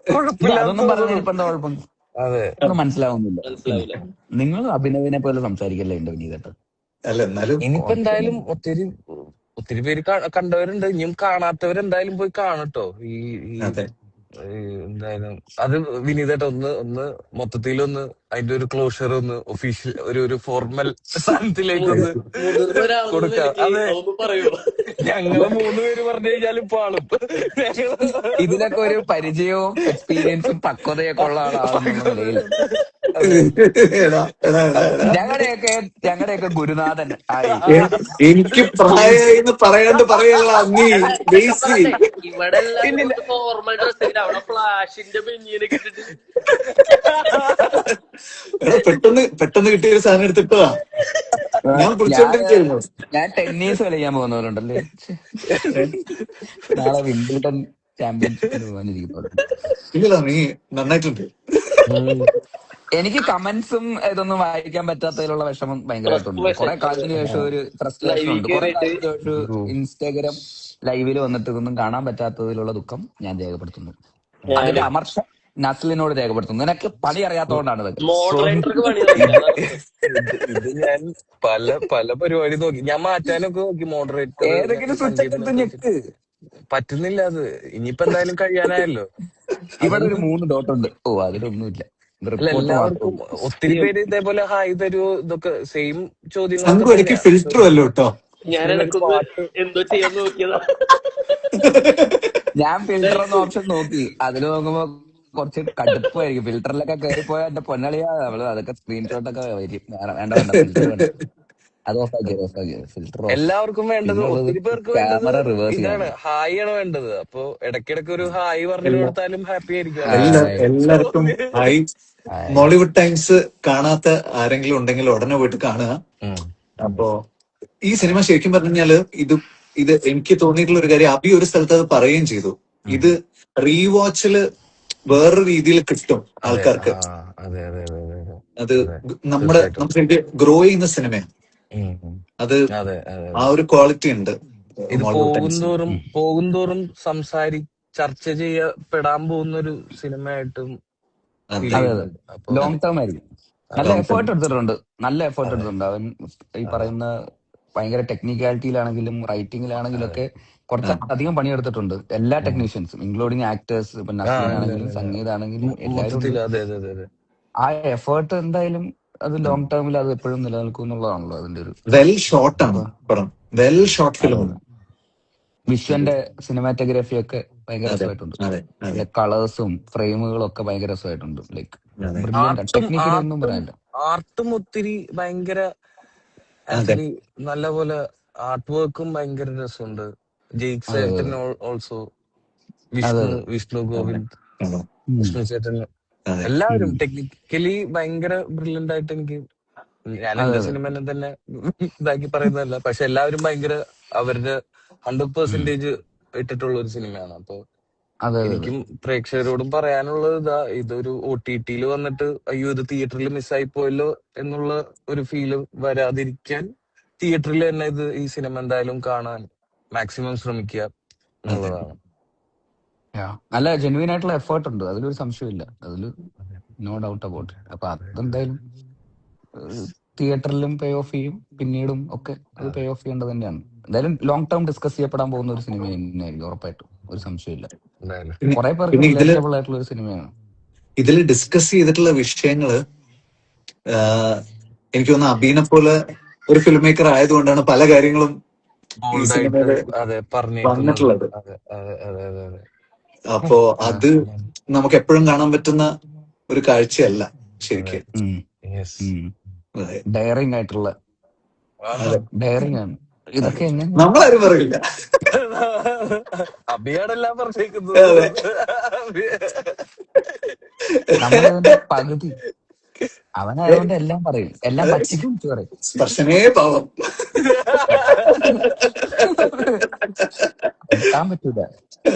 Speaker 4: അതൊന്നും
Speaker 1: കുഴപ്പമില്ലാത്ത
Speaker 4: പറഞ്ഞതിന് ഇപ്പൊ എന്താ കുഴപ്പം?
Speaker 1: അതെ
Speaker 4: ഒന്നും മനസ്സിലാവുന്നില്ല.
Speaker 2: മനസ്സിലാവില്ല.
Speaker 4: നിങ്ങൾ അഭിനവിനെ പോലെ സംസാരിക്കല്ലേ എന്റെ വിനീതേട്ടൻ.
Speaker 3: അല്ല എന്നാലും
Speaker 1: ഇനിയിപ്പോ എന്തായാലും ഒത്തിരി പേര് കണ്ടവരുണ്ട്. ഇനിയും കാണാത്തവരെന്തായാലും പോയി കാണട്ടോ. ഈ ഈ
Speaker 3: അതെ
Speaker 1: എന്തായാലും അത് വിനീതേട്ട ഒന്ന് മൊത്തത്തിലൊന്ന് അതിന്റെ ഒരു ക്ലോഷർ ഒന്ന് ഒഫീഷ്യൽ ഒരു ഫോർമൽ സ്ഥാനത്തിലേക്കൊന്ന്
Speaker 2: മുതിർന്ന ഒരാളെന്ന
Speaker 1: കൊടുക്കാം.
Speaker 2: നിലയ്ക്ക്
Speaker 1: അതെ
Speaker 2: അതൊന്ന് പറയുമോ?
Speaker 1: ഞങ്ങള് 3 പേര് പറഞ്ഞു കഴിഞ്ഞാലും പാളും.
Speaker 4: ഇതിലൊക്കെ ഒരു പരിചയവും എക്സ്പീരിയൻസും പക്വതയൊക്കെ ഉള്ള ആളാണെന്നുള്ള നിലയിൽ
Speaker 3: എടാ, എടാ, എടാ, എടാ.
Speaker 4: ഞങ്ങളുടെയൊക്കെ ഗുരുനാഥൻ ആയി.
Speaker 3: എനിക്ക് പ്രായമായിന്ന് പറയാണ്ട് പറയല്ല നീ
Speaker 2: ഞാൻ
Speaker 3: ബേസി.
Speaker 2: പറയട്ടെ, ഇവിടെ എല്ലാവരും ഫോർമൽ ഡ്രസ് അവിടെ ഫ്ലാഷിന്റെ ബെഞ്ഞിനൊക്കെ ഇട്ടിട്ട്
Speaker 3: എടാ പെട്ടെന്ന് കിട്ടിയ ഒരു സാധനം എടുത്തിട്ടതാ ഞാൻ പിടിച്ചോണ്ടിരിക്കുന്നു.
Speaker 4: ഞാൻ ടെന്നീസ് കളിക്കാൻ പോകുന്നവരുണ്ടല്ലേ. നാളെ വിംബിൾട്ടൺ ചാമ്പ്യൻഷിപ്പിന് പോകാനിരിക്കുന്നു.
Speaker 3: ഇല്ലല്ലോ നീ നന്നായിട്ടുണ്ട്.
Speaker 4: എനിക്ക് കമന്റ്സും ഇതൊന്നും വായിക്കാൻ പറ്റാത്തതിലുള്ള വിഷമം ഭയങ്കരമായിട്ടുണ്ട്. കുറെ കാലത്തിന് ശേഷം ഒരു ഫ്രസ്ട്രേഷൻ ഉണ്ട്. കുറെ കാലത്തിന് ശേഷം ഇൻസ്റ്റാഗ്രാം ലൈവിൽ വന്നിട്ട് ഇതൊന്നും കാണാൻ പറ്റാത്തതിലുള്ള ദുഃഖം ഞാൻ രേഖപ്പെടുത്തുന്നു. അതിന്റെ അമർഷം നസ്ലിനോട് രേഖപ്പെടുത്തുന്നു. നിനക്ക് പണി അറിയാത്തതുകൊണ്ടാണ് ഇതൊക്കെ.
Speaker 2: മോഡറേറ്റർക്ക് പണി തന്നില്ല.
Speaker 1: ഇത് ഞാൻ പല പരിപാടി നോക്കി. ഞാൻ മാറ്റാനൊക്കെ നോക്കി മോഡറേറ്റർ
Speaker 4: ഏതെങ്കിലും സ്വിച്ച് എടുത്ത് ഞെക്ക്.
Speaker 1: പറ്റുന്നില്ല. അത് ഇനിയിപ്പോ എന്തായാലും കഴിയാനായല്ലോ.
Speaker 4: ഇവിടെ ഒരു 3 ഡോട്ട് ഉണ്ട്. ഓ അതിലൊന്നുമില്ല.
Speaker 1: അല്ല എല്ലാവർക്കും ഒത്തിരി പേര് ഇതേപോലെ ഹായ് തരുമോ ഇതൊക്കെ സെയിം ചോദ്യങ്ങളൊക്കെ
Speaker 3: സംഘം ഇടയ്ക്ക് ഫിൽറ്റർ അല്ലോ കേട്ടോ.
Speaker 2: ഞാൻ എനക്കൊന്ന് എന്തോ ചെയ്യാൻ നോക്കിയതാ.
Speaker 4: ഞാൻ ഫിൽറ്റർ എന്ന ഓപ്ഷൻ നോക്കി. അതിൽ നോക്കുമ്പോ കുറച്ച് കടുപ്പായിരിക്കും. ഫിൽറ്ററിലൊക്കെ കയറിപ്പോയാൽ എന്റെ പൊന്നളിയാ നമ്മള് അതൊക്കെ സ്ക്രീൻഷോട്ടൊക്കെ വരും. വേണ്ട ഫിൽറ്റർ വേണ്ട. അത് ഓഫാക്കി ഫിൽറ്റർ ഓഫ്.
Speaker 1: എല്ലാവർക്കും വേണ്ടത് ഒത്തിരി പേർക്ക് വേണ്ടത്
Speaker 4: ക്യാമറ റിവേഴ്സ്
Speaker 1: ഇതാണ്. ഹായ് ആണ് വേണ്ടത്. അപ്പൊ ഇടയ്ക്കിടയ്ക്ക് ഒരു ഹായ് പറഞ്ഞു കൊടുത്താലും ഹാപ്പി ആയിരിക്കും.
Speaker 3: എല്ലാവർക്കും ഹായ്. മോളിവുഡ് ടൈംസ് കാണാത്ത ആരെങ്കിലും ഉണ്ടെങ്കിൽ ഉടനെ പോയിട്ട് കാണുക. അപ്പോ ഈ സിനിമ ശരിക്കും പറഞ്ഞാല് ഇത് എനിക്ക് തോന്നിയിട്ടുള്ള ഒരു കാര്യം, അബി ഒരു സ്ഥലത്ത് അത് പറയുകയും ചെയ്തു. ഇത് റീവാച്ചില് വേറൊരു രീതിയിൽ കിട്ടും ആൾക്കാർക്ക്. അത് നമുക്ക് ഗ്രോ ചെയ്യുന്ന സിനിമയാണ്. അത് ആ ഒരു ക്വാളിറ്റി ഉണ്ട്.
Speaker 1: ഇത് പോകുന്തോറും ചർച്ച ചെയ്യപ്പെടാൻ പോകുന്ന ഒരു സിനിമയായിട്ടും
Speaker 4: ലോങ് ടേം ആയിരിക്കും. നല്ല എഫേർട്ട് എടുത്തിട്ടുണ്ട് അവൻ. ഈ പറയുന്ന ഭയങ്കര ടെക്നിക്കാലിറ്റിയിലാണെങ്കിലും റൈറ്റിംഗിലാണെങ്കിലും ഒക്കെ കുറച്ച് അധികം പണിയെടുത്തിട്ടുണ്ട്. എല്ലാ ടെക്നീഷ്യൻസും ഇൻക്ലൂഡിങ് ആക്ടേഴ്സ്, ഇപ്പൊ നസ്ലിനാണെങ്കിലും സംഗീതാണെങ്കിലും എല്ലാവരും. ആ എഫേർട്ട് എന്തായാലും അത് ലോങ് ടേമിൽ അത് എപ്പോഴും നിലനിൽക്കും എന്നുള്ളതാണല്ലോ അതിന്റെ ഒരു
Speaker 3: വെൽ ഷോട്ട് ആണ് പടം. Well shot film.
Speaker 4: വിഷ്വന്റെ സിനിമാറ്റോഗ്രാഫി ഒക്കെ ഭയങ്കര രസമായിട്ടുണ്ട്. കളേഴ്സും ഫ്രെയിമുകളും ഒക്കെ ഭയങ്കര രസമായിട്ടുണ്ട്. ലൈക്ക് ടെക്നിക്കലി ഒന്നും പറയാനില്ല.
Speaker 1: ആർട്ടും ഒത്തിരി ഭയങ്കര നല്ലപോലെ ആർട്ട് വർക്കും ഭയങ്കര രസമുണ്ട്. ജെയ്ക് ചേട്ടൻ ഓൾസോ, വിഷ്ണു ഗോവിന്ദ്, വിഷ്ണു ചേട്ടൻ, എല്ലാവരും ടെക്നിക്കലി ഭയങ്കര ബ്രില്യന്റ് ആയിട്ട് എനിക്ക്. ഞാൻ എന്റെ സിനിമനെ തന്നെ ഇതാക്കി പറയുന്നതല്ല, പക്ഷെ എല്ലാവരും ഭയങ്കര അവരുടെ 100% ഇട്ടിട്ടുള്ള ഒരു സിനിമയാണ്. അപ്പൊ എനിക്കും പ്രേക്ഷകരോടും പറയാനുള്ളത് ഇതൊരു OTT വന്നിട്ട് അയ്യോ ഇത് തിയേറ്ററിൽ മിസ്സായി പോയല്ലോ എന്നുള്ള ഒരു ഫീല് വരാതിരിക്കാൻ തിയേറ്ററിൽ തന്നെ ഈ സിനിമ എന്തായാലും കാണാൻ മാക്സിമം ശ്രമിക്കുക എന്നുള്ളതാണ്.
Speaker 4: നല്ല ജെന്യുവൻ ആയിട്ടുള്ള എഫേർട്ട് ഉണ്ട്, അതിലൊരു സംശയമില്ല. അതില് നോ ഡൗട്ട് അബൌട്ട്. അപ്പൊ അതെന്തായാലും തിയേറ്ററിലും പേ ഓഫ് ചെയ്യും, പിന്നീടും ഒക്കെ അത് പേ ഓഫ് ചെയ്യേണ്ടത് തന്നെയാണ്. എന്തായാലും ലോങ് ടേം ഡിസ്കസ് ചെയ്യപ്പെടാൻ പോകുന്ന ഒരു സിനിമ തന്നെയായിരിക്കും ഉറപ്പായിട്ടും, ഒരു സംശയമില്ല. കുറെ പേർക്ക് റിലേറ്റബിൾ ആയിട്ടുള്ള ഒരു സിനിമയാണ്.
Speaker 3: ഇതിൽ ഡിസ്കസ് ചെയ്തിട്ടുള്ള വിഷയങ്ങള് എനിക്ക് തോന്നുന്നു അബീനെ പോലെ ഒരു ഫിലിം മേക്കർ ആയതുകൊണ്ടാണ് പല കാര്യങ്ങളും ഈ സിനിമയില് വന്നിട്ടുള്ളത്. അപ്പോ അത് നമുക്ക് എപ്പോഴും കാണാൻ പറ്റുന്ന ഒരു കാഴ്ചയല്ല ശരിക്കും.
Speaker 4: ഡയറിങ് ആയിട്ടുള്ള ഡയറിങ് ആണ് ഇതൊക്കെ. എങ്ങനെ
Speaker 3: നമ്മളാരും പറയില്ല,
Speaker 1: അബിയാണെല്ലാം പറഞ്ഞേക്കുന്നത്.
Speaker 4: നമ്മളതിന്റെ പകുതി അവനായതുകൊണ്ട് എല്ലാം പറയും, എല്ലാം പച്ചയ്ക്ക് വിളിച്ചു പറയും.
Speaker 3: സ്പർശനേ പാവം.
Speaker 4: കൊടുക്കാൻ പറ്റൂല.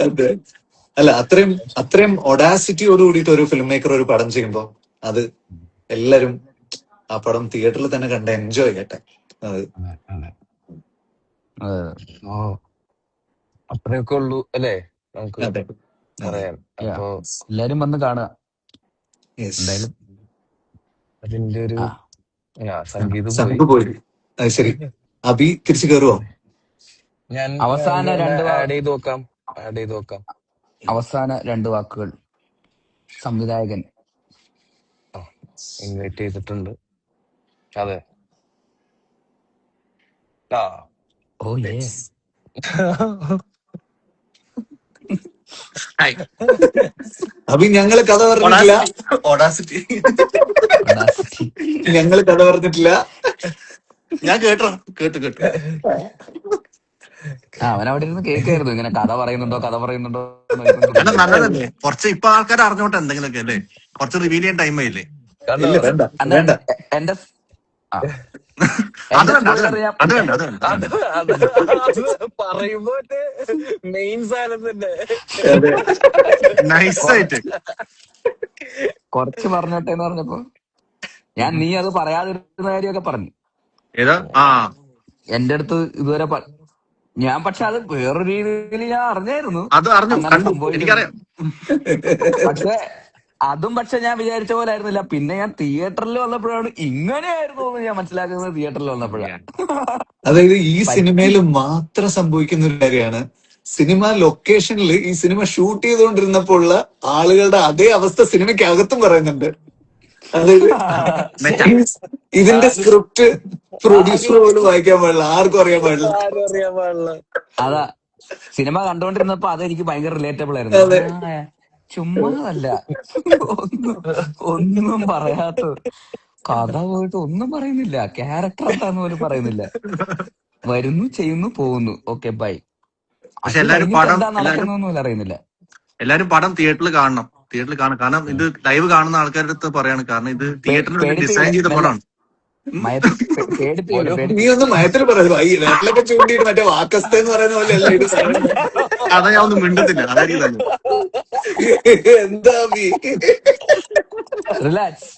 Speaker 3: അതെ. അല്ല, അത്രയും അത്രയും ഒഡാസിറ്റിയോട് കൂടിയിട്ട് ഒരു ഫിലിം മേക്കർ ഒരു പടം ചെയ്യുമ്പോ അത് എല്ലാരും ആ പടം തിയേറ്ററിൽ തന്നെ കണ്ട് എൻജോയ് ചെയ്യട്ടെ. അത്
Speaker 1: ഓ അത്രയൊക്കെ ഉള്ളൂ അല്ലേ നമുക്ക്
Speaker 3: അതെ.
Speaker 1: പറയാൻ. അപ്പൊ
Speaker 4: എല്ലാരും വന്ന് കാണുക
Speaker 3: യെസ്.
Speaker 4: എന്തായാലും.
Speaker 1: അതിന്റെ ഒരു
Speaker 4: ആ
Speaker 1: സംഗീതം പോയി.
Speaker 3: സംഘ് പോയി. അത് ശരി. അബി തിരിച്ചു കയറുവോ?
Speaker 1: ഞാൻ
Speaker 4: അവസാന രണ്ട്
Speaker 1: ആഡ് ചെയ്ത് നോക്കാം.
Speaker 4: അവസാന 2 വാക്കുകൾ സംവിധായകൻ.
Speaker 1: ഇൻവൈറ്റ് ചെയ്തിട്ടുണ്ട്. അതെ. ആ
Speaker 4: ഓ ഏ
Speaker 3: അബി, ഞങ്ങള് കഥ പറഞ്ഞിട്ടില്ല.
Speaker 2: Audacity
Speaker 4: Audacity.
Speaker 3: ഞങ്ങള് കഥ പറഞ്ഞിട്ടില്ല.
Speaker 2: ഞാൻ കേട്ടു
Speaker 4: അവനവിടെ ഇരുന്ന് കേൾക്കായിരുന്നു, ഇങ്ങനെ കഥ പറയുന്നുണ്ടോ
Speaker 2: അല്ല
Speaker 3: നല്ലതല്ലേ, കുറച്ച് ഇപ്പൊ ആൾക്കാർ അറിഞ്ഞോട്ടെ എന്തെങ്കിലുമൊക്കെ അല്ലേ, കുറച്ച് റിവീൽ ചെയ്യാൻ ടൈം ആയില്ലേ.
Speaker 1: കണ്ടോ?
Speaker 3: ഇല്ല, വേണ്ട
Speaker 4: എന്നാ
Speaker 3: വേണ്ട.
Speaker 4: എന്റെ ആ,
Speaker 3: അത്
Speaker 4: എന്റെ
Speaker 3: വേണ്ട, അത്
Speaker 4: spoiler
Speaker 3: വേണ്ട,
Speaker 4: ഞാൻ
Speaker 3: അത് വേണ്ട, അത് വേണ്ട.
Speaker 1: അത് പറയുമ്പോ മെയിൻ സാധനം തന്നെ.
Speaker 3: അതെ.
Speaker 2: നൈസായിട്ട്
Speaker 4: കുറച്ച് പറഞ്ഞോട്ടെ എന്ന് പറഞ്ഞപ്പോ നീ അത് പറയാതിരുന്ന കാര്യമൊക്കെ പറഞ്ഞു
Speaker 3: ഏതാ?
Speaker 4: എന്റെ അടുത്ത് ഇതുവരെ ഞാൻ. പക്ഷെ അത് വേറൊരു രീതിയിൽ ഞാൻ അറിഞ്ഞായിരുന്നു
Speaker 3: അത് അറിഞ്ഞു,
Speaker 4: അങ്ങനെ
Speaker 3: കണ്ടു,
Speaker 4: സംഭവിക്കുന്നു.
Speaker 3: എനിക്കറിയാം.
Speaker 4: പക്ഷെ ഞാൻ വിചാരിച്ച പോലെ ആയിരുന്നില്ല. പിന്നെ ഞാൻ തിയേറ്ററിൽ വന്നപ്പോഴാണ് ഇങ്ങനെയായിരുന്നു എന്ന് ഞാൻ മനസ്സിലാക്കുന്നത്. തിയേറ്ററിൽ വന്നപ്പോഴാണ്.
Speaker 3: അതായത് ഈ സിനിമയിൽ മാത്രം സംഭവിക്കുന്ന ഒരു കാര്യമാണ്. സിനിമ ലൊക്കേഷനിൽ ഈ സിനിമ ഷൂട്ട് ചെയ്തുകൊണ്ടിരുന്നപ്പോൾ ഉള്ള ആളുകളുടെ അതേ അവസ്ഥ സിനിമയ്ക്കകത്തും പറയുന്നുണ്ട്. അതായത് ഇതിന്റെ സ്ക്രിപ്റ്റ് പ്രൊഡ്യൂസർ പോലും വായിക്കാൻ പാടില്ല, ആർക്കും അറിയാൻ പാടില്ല.
Speaker 4: അതാ സിനിമ കണ്ടുകൊണ്ടിരുന്നപ്പോ അതെനിക്ക് ഭയങ്കര റിലേറ്റബിൾ ആയിരുന്നു. ചുമ്മാതല്ല, ഒന്നും പറയാത്ത കഥ പോയിട്ട് ഒന്നും പറയുന്നില്ല. ക്യാരക്ടർ എന്താന്ന് പോലും പറയുന്നില്ല. വരുന്നു, ചെയ്യുന്നു, പോകുന്നു, ഓക്കെ ബൈ.
Speaker 3: പക്ഷെ എല്ലാരും
Speaker 4: നടക്കുന്നൊന്നും അറിയുന്നില്ല.
Speaker 3: എല്ലാരും പടം തിയേറ്ററിൽ കാണണം. കാരണം ഇത് ലൈവ് കാണുന്ന ആൾക്കാരുടെ അടുത്ത് പറയാണ്. കാരണം ഇത് തിയേറ്ററിന് വേണ്ടി ഡിസൈൻ ചെയ്ത പടമാണ്. നീ ഒന്നും മയത്തിൽ പറയുന്നത് ഈ നാട്ടിലൊക്കെ ചൂണ്ടിയിട്ട് മറ്റേ വാക്കസ്ഥ എന്ന് പറയുന്ന പോലെ അല്ല ഇത്. അതാ ഞാൻ ഒന്നും മിണ്ടുന്നില്ല, അതായിരിക്കും എന്താ
Speaker 4: റിലാക്സ്.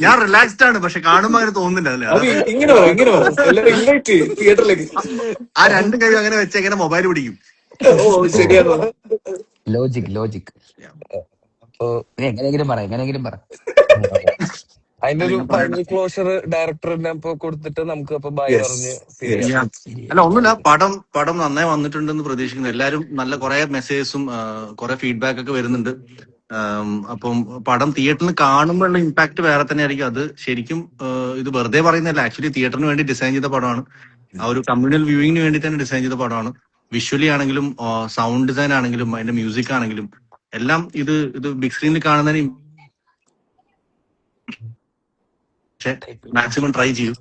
Speaker 3: ഞാൻ റിലാക്സ്ഡ് ആണ്, പക്ഷെ കാണുമ്പോ അങ്ങനെ തോന്നുന്നില്ല. അല്ലേ
Speaker 5: ഇങ്ങനെ തിയേറ്ററിലേക്ക്
Speaker 3: ആ രണ്ട് കൈ അങ്ങനെ വെച്ച് എങ്ങനെ മൊബൈൽ പിടിക്കും?
Speaker 5: ഓ ശരിയാണ്.
Speaker 4: ലോജിക് എങ്ങനെയെങ്കിലും പറ.
Speaker 1: അതിന്റെ ഒരു ഫൈനൽ ക്ലോഷർ ഡയറക്ടറിനെ കൊടുത്തിട്ട് നമുക്ക് അപ്പൊ ബൈ പറഞ്ഞ്
Speaker 3: അല്ല, ഒന്നുമില്ല. പടം നന്നായി വന്നിട്ടുണ്ടെന്ന് പ്രതീക്ഷിക്കുന്നു. എല്ലാരും നല്ല കുറെ മെസ്സേജസും കുറെ ഫീഡ്ബാക്ക് ഒക്കെ വരുന്നുണ്ട്. അപ്പം പടം തിയേറ്ററിൽ കാണുമ്പോഴുള്ള ഇമ്പാക്ട് വേറെ തന്നെ ആയിരിക്കും. അത് ശരിക്കും ഇത് വെറുതെ പറയുന്നതല്ല, ആക്ച്വലി തിയേറ്ററിന് വേണ്ടി ഡിസൈൻ ചെയ്ത പടമാണ്. ആ ഒരു കമ്മ്യൂണൽ വ്യൂയിങ്ങിന് വേണ്ടി തന്നെ ഡിസൈൻ ചെയ്ത പടമാണ്. വിഷ്വലി ആണെങ്കിലും സൗണ്ട് ഡിസൈൻ ആണെങ്കിലും അതിന്റെ മ്യൂസിക് ആണെങ്കിലും എല്ലാം ഇത് ബിഗ് സ്ക്രീനിൽ കാണുന്നതിന് മാക്സിമം ട്രൈ ചെയ്യും.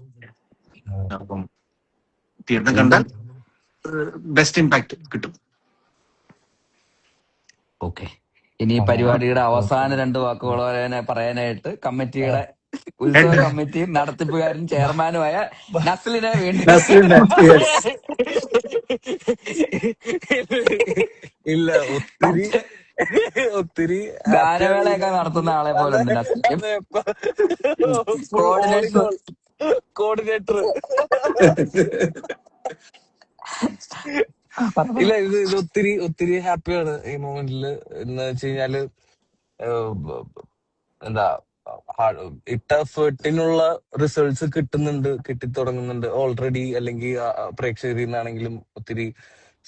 Speaker 3: അപ്പം തിയേറ്ററിൽ കണ്ടാൽ ബെസ്റ്റ് ഇമ്പാക്ട് കിട്ടും.
Speaker 4: ഓക്കെ, ഇനി പരിപാടിയുടെ അവസാന 2 വാക്കുകൾ പറയാനായിട്ട് കമ്മിറ്റിയുടെ ഉത്സവ കമ്മിറ്റി നടത്തിപ്പുകാരനും ചെയർമാനുമായ നസ്ലിനെ വേണ്ടി
Speaker 1: ഇല്ല, ഒത്തിരി
Speaker 4: ഗാനമേളയൊക്കെ നടത്തുന്ന ആളെ പോലെ ഉണ്ട് നസ്ലിൻ.
Speaker 1: കോർഡിനേറ്റർ. ഇല്ല, ഇത് ഒത്തിരി ഹാപ്പിയാണ് ഈ മൊമെന്റില്. എന്ന് വെച്ച് കഴിഞ്ഞാല് എന്താ ഇട്ട എഫേർട്ടിനുള്ള റിസൾട്ട്സ് കിട്ടിത്തുടങ്ങുന്നുണ്ട് ഓൾറെഡി. അല്ലെങ്കിൽ പ്രേക്ഷകരിൽ നിന്നാണെങ്കിലും ഒത്തിരി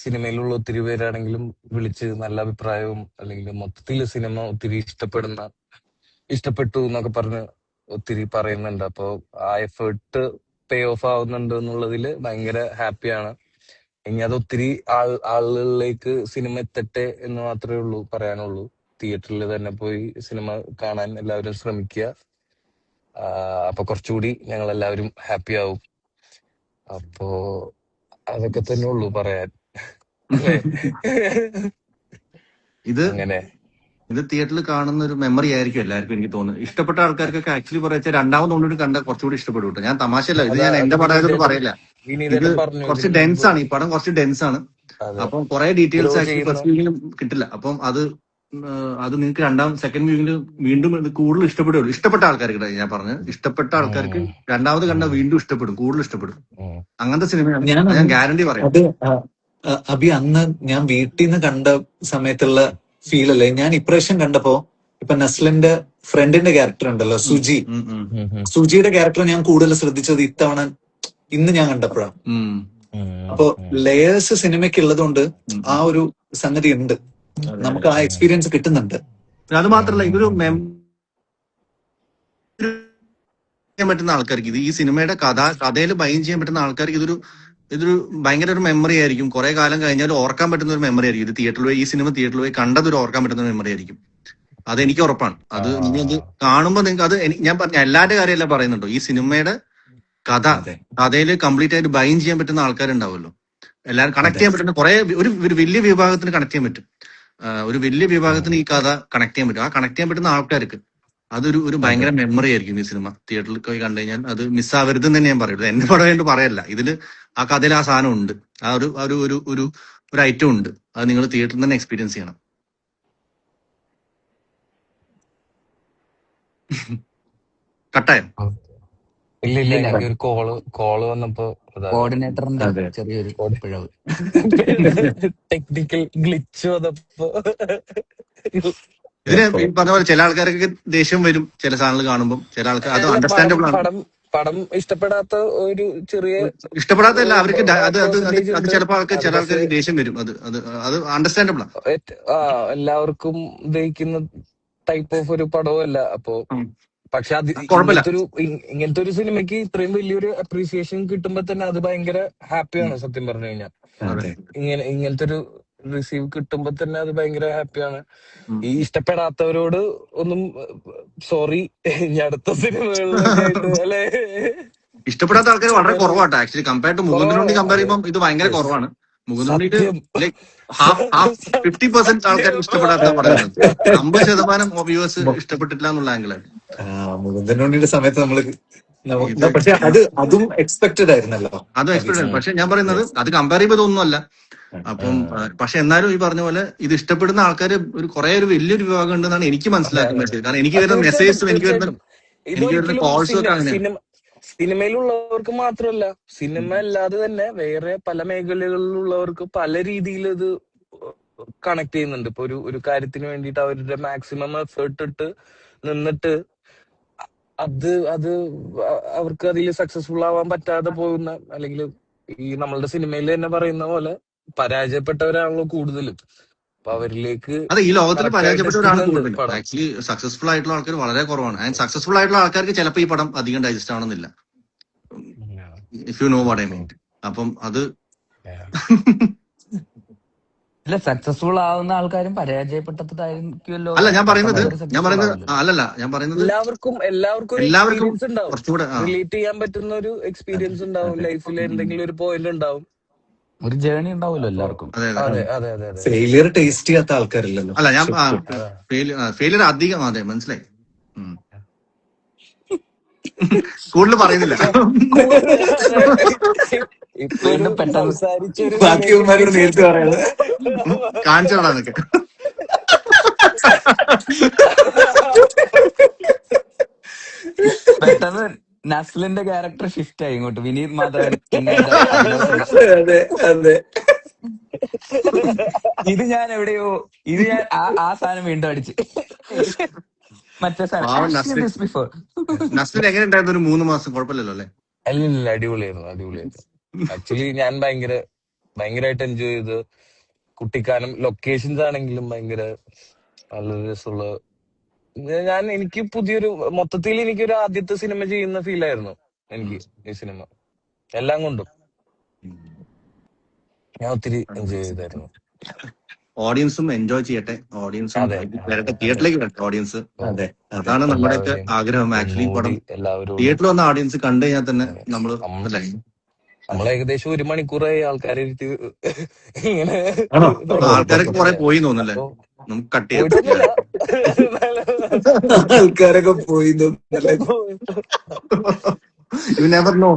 Speaker 1: സിനിമയിലുള്ള ഒത്തിരി പേരാണെങ്കിലും വിളിച്ച് നല്ല അഭിപ്രായവും അല്ലെങ്കിൽ മൊത്തത്തിൽ സിനിമ ഒത്തിരി ഇഷ്ടപ്പെട്ടു എന്നൊക്കെ പറഞ്ഞ് ഒത്തിരി പറയുന്നുണ്ട്. അപ്പൊ ആ എഫേർട്ട് പേ ഓഫ് ആവുന്നുണ്ട് എന്നുള്ളതിൽ ഭയങ്കര ഹാപ്പിയാണ്. ഇനി അത് ഒത്തിരി ആളുകളിലേക്ക് സിനിമ എത്തട്ടെ എന്ന് മാത്രമേ പറയാനുള്ളൂ. തിയേറ്ററിൽ തന്നെ പോയി സിനിമ കാണാൻ എല്ലാവരും ശ്രമിക്കുക. അപ്പൊ കുറച്ചുകൂടി ഞങ്ങൾ എല്ലാവരും ഹാപ്പി ആവും. അപ്പോ അതൊക്കെ തന്നെ ഉള്ളൂ പറയാൻ.
Speaker 3: ഇത്
Speaker 1: അങ്ങനെ
Speaker 3: ഇത് തിയേറ്ററിൽ കാണുന്ന ഒരു മെമ്മറി ആയിരിക്കും എല്ലാവർക്കും, എനിക്ക് തോന്നുന്നു. ഇഷ്ടപ്പെട്ട ആൾക്കാർക്കൊക്കെ ആക്ച്വലി പറയാ രണ്ടാമത് ഒന്നുകൂടി കണ്ട കുറച്ചുകൂടി ഇഷ്ടപ്പെടും കേട്ടോ. ഞാൻ തമാശയല്ല, ഇത് ഞാൻ എന്റെ പടമായതുകൊണ്ട് പറയില്ല. ഇത്
Speaker 1: വിനീതേട്ടൻ പറഞ്ഞു
Speaker 3: കുറച്ച്
Speaker 1: ഇതിന്
Speaker 3: ഡെൻസ്
Speaker 1: മുമ്പ്.
Speaker 3: ആണ്, ഈ പടം കുറച്ച് ഡെൻസ് ആണ്.
Speaker 1: അതെ,
Speaker 3: അപ്പം കുറെ ഡീറ്റെയിൽസ്
Speaker 1: ഗ്രോ
Speaker 3: ആക്ച്വലി
Speaker 1: ചെയ്യുന്ന.
Speaker 3: ഫസ്റ്റ് വ്യൂവിലും കിട്ടില്ല. അപ്പം അത് നിങ്ങൾക്ക് സെക്കൻഡ് വ്യൂവിൽ വീണ്ടും ഇത് കൂടുതൽ ഇഷ്ടപ്പെടുള്ളൂ. ഇഷ്ടപ്പെട്ട ആൾക്കാർക്ക് ഞാൻ പറഞ്ഞത്, ഇഷ്ടപ്പെട്ട ആൾക്കാർക്ക് രണ്ടാമത് കണ്ട വീണ്ടും ഇഷ്ടപ്പെടും, കൂടുതൽ ഇഷ്ടപ്പെടും. അങ്ങനത്തെ സിനിമയാണ്, ഞാൻ ഗ്യാരണ്ടി പറയാം.
Speaker 5: അത് അഭി അന്ന് ഞാൻ വീട്ടിൽ നിന്ന് കണ്ട സമയത്തുള്ള ഫീൽ അല്ലേ ഞാൻ ഇപ്രാവശ്യം കണ്ടപ്പോ. ഇപ്പൊ നസ്ലിന്റെ ഫ്രണ്ടിന്റെ ക്യാരക്ടർ ഉണ്ടല്ലോ സുജി, സുജിയുടെ ക്യാരക്ടർ ഞാൻ കൂടുതൽ ശ്രദ്ധിച്ചത് ഇന്ന് ഞാൻ കണ്ടപ്പോഴാണ്. അപ്പൊ ലേയേഴ്സ് സിനിമയ്ക്ക് ഉള്ളതുകൊണ്ട് ആ ഒരു സംഗതി ഉണ്ട്, നമുക്ക് ആ എക്സ്പീരിയൻസ് കിട്ടുന്നുണ്ട്.
Speaker 3: അത് മാത്രല്ല, ഇതൊരു ചെയ്യാൻ പറ്റുന്ന ആൾക്കാർക്ക്, ഇത് ഈ സിനിമയുടെ കഥയിൽ ബൈൻ ചെയ്യാൻ പറ്റുന്ന ആൾക്കാർക്ക് ഇതൊരു ഭയങ്കര ഒരു മെമ്മറി ആയിരിക്കും. കുറെ കാലം കഴിഞ്ഞാൽ ഓർക്കാൻ പറ്റുന്ന ഒരു മെമ്മറി ആയിരിക്കും. ഇത് തിയേറ്ററിൽ പോയി, ഈ സിനിമ തിയേറ്ററിൽ പോയി കണ്ടതൊരു ഓർക്കാൻ പറ്റുന്ന മെമ്മറി ആയിരിക്കും. അതെനിക്ക് ഉറപ്പാണ്. അത് അത് കാണുമ്പോൾ നിങ്ങൾക്ക് ഞാൻ പറഞ്ഞ എല്ലാവരുടെ കാര്യമല്ല പറയുന്നുണ്ടോ, ഈ സിനിമയുടെ കഥയിൽ കംപ്ലീറ്റ് ആയിട്ട് ബൈൻ ചെയ്യാൻ പറ്റുന്ന ആൾക്കാരുണ്ടാവുമല്ലോ, എല്ലാവരും കണക്ട് ചെയ്യാൻ പറ്റുന്ന ഒരു വലിയ വിഭാഗത്തിന് കണക്ട് ചെയ്യാൻ പറ്റും. ഒരു വലിയ വിഭാഗത്തിന് ഈ കഥ കണക്ട് ചെയ്യാൻ പറ്റും. ആ കണക്ട് ചെയ്യാൻ പറ്റുന്ന ആൾക്കാർക്ക് അതൊരു ഭയങ്കര മെമ്മറി ആയിരിക്കും. ഈ സിനിമ തിയേറ്ററിൽ പോയി കണ്ടു കഴിഞ്ഞാൽ അത് മിസ്സാവരുതെന്ന് തന്നെ ഞാൻ പറയുള്ളൂ. എന്നെ പടമായിട്ട് പറയല്ല, ഇതില് ആ കഥയിൽ ആ സാധനം ഉണ്ട്, ആ ഒരു ഐറ്റം ഉണ്ട്. അത് നിങ്ങൾ തിയേറ്ററിൽ തന്നെ എക്സ്പീരിയൻസ് ചെയ്യണം. കട്ടായോ?
Speaker 1: ഇല്ല, എനിക്കൊരു കോള് വന്നപ്പോ
Speaker 4: കോർഡിനേറ്ററിന്റെ ചെറിയൊരു പിഴവ്,
Speaker 1: ടെക്നിക്കൽ ഗ്ലിച്ച് വന്നപ്പോ.
Speaker 3: ഇതിന് പറഞ്ഞ പോലെ ചില ആൾക്കാർക്ക് ദേഷ്യം വരും ചില സാധനങ്ങൾ കാണുമ്പോൾ, ചില ആൾക്കാർ അത് അണ്ടർസ്റ്റാൻഡബിൾ ആണ്.
Speaker 1: പടം ഇഷ്ടപ്പെടാത്ത ഒരു ചെറിയ
Speaker 3: ഇഷ്ടപ്പെടാത്തല്ല അവർക്ക്, അത് ചിലപ്പോൾ ചില ആൾക്കാർക്ക് ദേഷ്യം വരും. അത് അണ്ടർസ്റ്റാൻഡബിൾ ആണ്.
Speaker 1: എല്ലാവർക്കും ദഹിക്കുന്ന ടൈപ്പ് ഓഫ് ഒരു പടവും അല്ല. അപ്പോ പക്ഷെ അത് ഇങ്ങനത്തെ ഒരു സിനിമയ്ക്ക് ഇത്രയും വലിയൊരു അപ്രീസിയേഷൻ കിട്ടുമ്പോ തന്നെ അത് ഭയങ്കര ഹാപ്പിയാണ്. സത്യം പറഞ്ഞു കഴിഞ്ഞാൽ ഇങ്ങനത്തെ ഒരു റിസീവ് കിട്ടുമ്പോ തന്നെ അത് ഭയങ്കര ഹാപ്പിയാണ്. ഈ ഇഷ്ടപ്പെടാത്തവരോട് ഒന്നും സോറി, ഇനി അടുത്ത സിനിമകളിലൊക്കെ അല്ലെ.
Speaker 3: ഇഷ്ടപ്പെടാത്ത ആൾക്കാർ വളരെ കുറവാട്ടോ ആക്ച്വലി, കമ്പയർ ടു മുകുന്ദനുണ്ടി കമ്പയർ ചെയ്യുമ്പോൾ ഇത് ഭയങ്കര കുറവാണ്. മുകുന്ദനുണ്ടിക്ക് ലൈക്ക് 50% ആൾക്കാർക്ക് ഇഷ്ടപ്പെടാത്ത പറയുന്നത്, 50% വ്യൂവേഴ്സ് ഇഷ്ടപ്പെട്ടിട്ടില്ല എന്നുള്ള ആംഗിളാണ്.
Speaker 5: മുകുന്ദനുണ്ടിയുടെ സമയത്ത് നമ്മള് പക്ഷെ അതും എക്സ്പെക്ടഡ് ആയിരുന്നല്ലോ. അതും
Speaker 3: എക്സ്പെക്ടഡ്, പക്ഷെ ഞാൻ പറയുന്നത് അത് കമ്പയർ ചെയ്യുമ്പോൾ ഇതൊന്നുമല്ല. അപ്പം പക്ഷെ എന്നാലും ഈ പറഞ്ഞ പോലെ ഇത് ഇഷ്ടപ്പെടുന്ന ആൾക്കാർ ഒരു വലിയൊരു വിഭാഗം ഉണ്ടെന്നാണ് എനിക്ക് മനസ്സിലാക്കുന്നത്. കാരണം എനിക്ക് വരുന്ന മെസ്സേജ്, എനിക്ക് വരുന്ന കോൾസും ഒക്കെ അങ്ങനെ.
Speaker 1: സിനിമയിലുള്ളവർക്ക് മാത്രമല്ല, സിനിമ അല്ലാതെ തന്നെ വേറെ പല മേഖലകളിലുള്ളവർക്ക് പല രീതിയിൽ ഇത് കണക്ട് ചെയ്യുന്നുണ്ട്. ഇപ്പൊ ഒരു കാര്യത്തിന് വേണ്ടിയിട്ട് അവരുടെ മാക്സിമം എഫേർട്ട് ഇട്ട് നിന്നിട്ട് അത് അവർക്ക് അതിൽ സക്സസ്ഫുൾ ആവാൻ പറ്റാതെ പോകുന്ന, അല്ലെങ്കിൽ ഈ നമ്മളുടെ സിനിമയിൽ തന്നെ പറയുന്ന പോലെ പരാജയപ്പെട്ടവരാണല്ലോ കൂടുതലും. അപ്പൊ അവരിലേക്ക്
Speaker 3: അതെ, ഈ ലോകത്തിൽ പരാജയപ്പെട്ടവരാണ് കൂടുതലും. ആക്ച്വലി സക്സസ്ഫുൾ ആയിട്ടുള്ള ആൾക്കാർ വളരെ കുറവാണ്. ആൻഡ് സക്സസ്ഫുൾ ആയിട്ടുള്ള ആൾക്കാർക്ക് ചിലപ്പോൾ ഈ പടം അധികം ഡൈജസ്റ്റ് ആവണമെന്നില്ല, if you know what I mean. അപ്പം അത്
Speaker 4: അല്ല, സക്സസ്ഫുൾ ആവുന്ന ആൾക്കാരും പരാജയപ്പെട്ടതായിരിക്കുമല്ലോ.
Speaker 3: അല്ല ഞാൻ പറയുന്നത്
Speaker 1: എല്ലാവർക്കും കുറച്ചുകൂടെ റിലേറ്റ് ചെയ്യാൻ പറ്റുന്ന ഒരു എക്സ്പീരിയൻസ് ഉണ്ടാവും ലൈഫിൽ. എന്തെങ്കിലും ഒരു പോയിന്റ് ഉണ്ടാവും,
Speaker 4: ഒരു ജേർണി ഉണ്ടാവുമല്ലോ എല്ലാവർക്കും.
Speaker 5: ഫെയിലിയർ ടേസ്റ്റ് ചെയ്യാത്ത ആൾക്കാരില്ലല്ലോ.
Speaker 3: അല്ല ഞാൻ ഫെയിലിയർ അധികം, അതെ മനസ്സിലായി. കൂടുതൽ പറയുന്നില്ല,
Speaker 5: ബാക്കിയവന്മാരോട് നേരിട്ട് പറയുന്നത്
Speaker 3: കാണിച്ചോളാന്നൊക്കെ.
Speaker 4: പെട്ടെന്ന് നസ്ലിന്റെ ക്യാരക്ടർ ഷിഫ്റ്റ് ആയി ഇങ്ങോട്ട്, വിനീത് മാധവൻ. ഇത് ഞാൻ എവിടെയോ ആ സാധനം വീണ്ടും അടിച്ച് മറ്റേ
Speaker 3: നസ്ലിൻ എങ്ങനെ ഉണ്ടായിരുന്നു? ഒരു 3 മാസം കുഴപ്പമില്ലല്ലോ അല്ലെ?
Speaker 1: അല്ല, അടിപൊളിയായിരുന്നു. ആക്ച്വലി ഞാൻ ഭയങ്കരമായിട്ട് എൻജോയ് ചെയ്ത്. കുട്ടിക്കാനം ലൊക്കേഷൻസ് ആണെങ്കിലും ഭയങ്കര നല്ല രസമുള്ള. എനിക്ക് മൊത്തത്തിൽ എനിക്കൊരു ആദ്യത്തെ സിനിമ ചെയ്യുന്ന ഫീലായിരുന്നു എനിക്ക് ഈ സിനിമ. എല്ലാം കൊണ്ടും ഞാൻ ഒത്തിരി എൻജോയ് ചെയ്തായിരുന്നു.
Speaker 3: ഓഡിയൻസും എൻജോയ് ചെയ്യട്ടെ, ഓഡിയൻസും വരട്ടെ, തിയേറ്ററിലേക്ക് വരട്ടെ ഓഡിയൻസ്. അതാണ് നമ്മുടെയൊക്കെ ആഗ്രഹം. ആക്ച്വലി പടം തിയേറ്ററിൽ വന്ന ഓഡിയൻസ് കണ്ടു കഴിഞ്ഞാൽ തന്നെ
Speaker 1: നമ്മൾ ഏകദേശം 1 മണിക്കൂറായി ആൾക്കാരെ ഇങ്ങനെ.
Speaker 3: ആൾക്കാരൊക്കെ കുറെ പോയി തോന്നല്ലേ? നമുക്ക് കട്ട് ചെയ്യാം.
Speaker 5: ആൾക്കാരൊക്കെ പോയി തോന്നുന്നല്ലേ.
Speaker 3: You never know.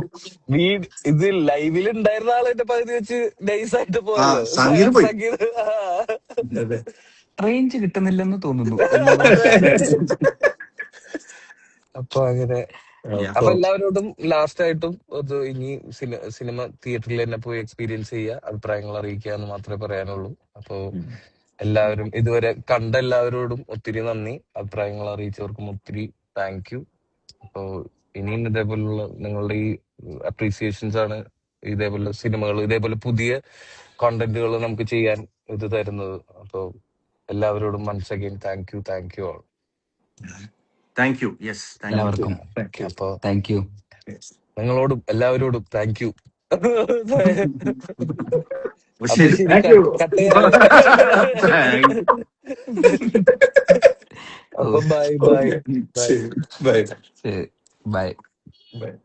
Speaker 1: ഇത് ലൈവിൽ ഉണ്ടായിരുന്ന ആളെന്റെ പകുതി വെച്ച് നൈസായിട്ട്
Speaker 3: ആ
Speaker 1: പോയല്ലോ
Speaker 3: സംഗീത് പോയി.
Speaker 1: സംഗീത്.
Speaker 5: അതെ.
Speaker 4: റേഞ്ച് കിട്ടുന്നില്ലെന്ന് തോന്നുന്നു.
Speaker 1: അപ്പൊ അങ്ങനെ.
Speaker 3: Yeah.
Speaker 1: അപ്പൊ എല്ലാവരോടും ലാസ്റ്റ് ആയിട്ടും ഇത് ഇനി സിനിമ തിയേറ്ററിൽ തന്നെ പോയി എക്സ്പീരിയൻസ് ചെയ്യുക, അഭിപ്രായങ്ങൾ അറിയിക്കുക എന്ന് മാത്രമേ പറയാനുള്ളൂ. അപ്പോ എല്ലാവരും ഇതുവരെ കണ്ട എല്ലാവരോടും ഒത്തിരി നന്ദി, അഭിപ്രായങ്ങൾ അറിയിച്ചവർക്കും ഒത്തിരി താങ്ക് യു. അപ്പോ ഇനിയും ഇതേപോലുള്ള നിങ്ങളുടെ ഈ അപ്രീസിയേഷൻസ് ആണ് ഇതേപോലെ സിനിമകൾ, ഇതേപോലെ പുതിയ കോണ്ടന്റുകൾ നമുക്ക് ചെയ്യാൻ ഇത് തരുന്നത്. അപ്പോ എല്ലാവരോടും once again thank you all.
Speaker 3: Thank you. Yes, thank you.
Speaker 4: എല്ലാവർക്കും
Speaker 5: Thank you.
Speaker 1: അപ്പോ
Speaker 4: താങ്ക് യു.
Speaker 1: നിങ്ങളോടും എല്ലാവരോടും താങ്ക് യു. അപ്പൊ
Speaker 3: ശരി.
Speaker 1: ശരി,
Speaker 5: Thank you.
Speaker 1: കട്ട് ചെയ്യാം. അപ്പൊ ബൈ ബൈ
Speaker 5: ശരി. Bye.
Speaker 4: ശരി, ബൈ.
Speaker 5: Bye.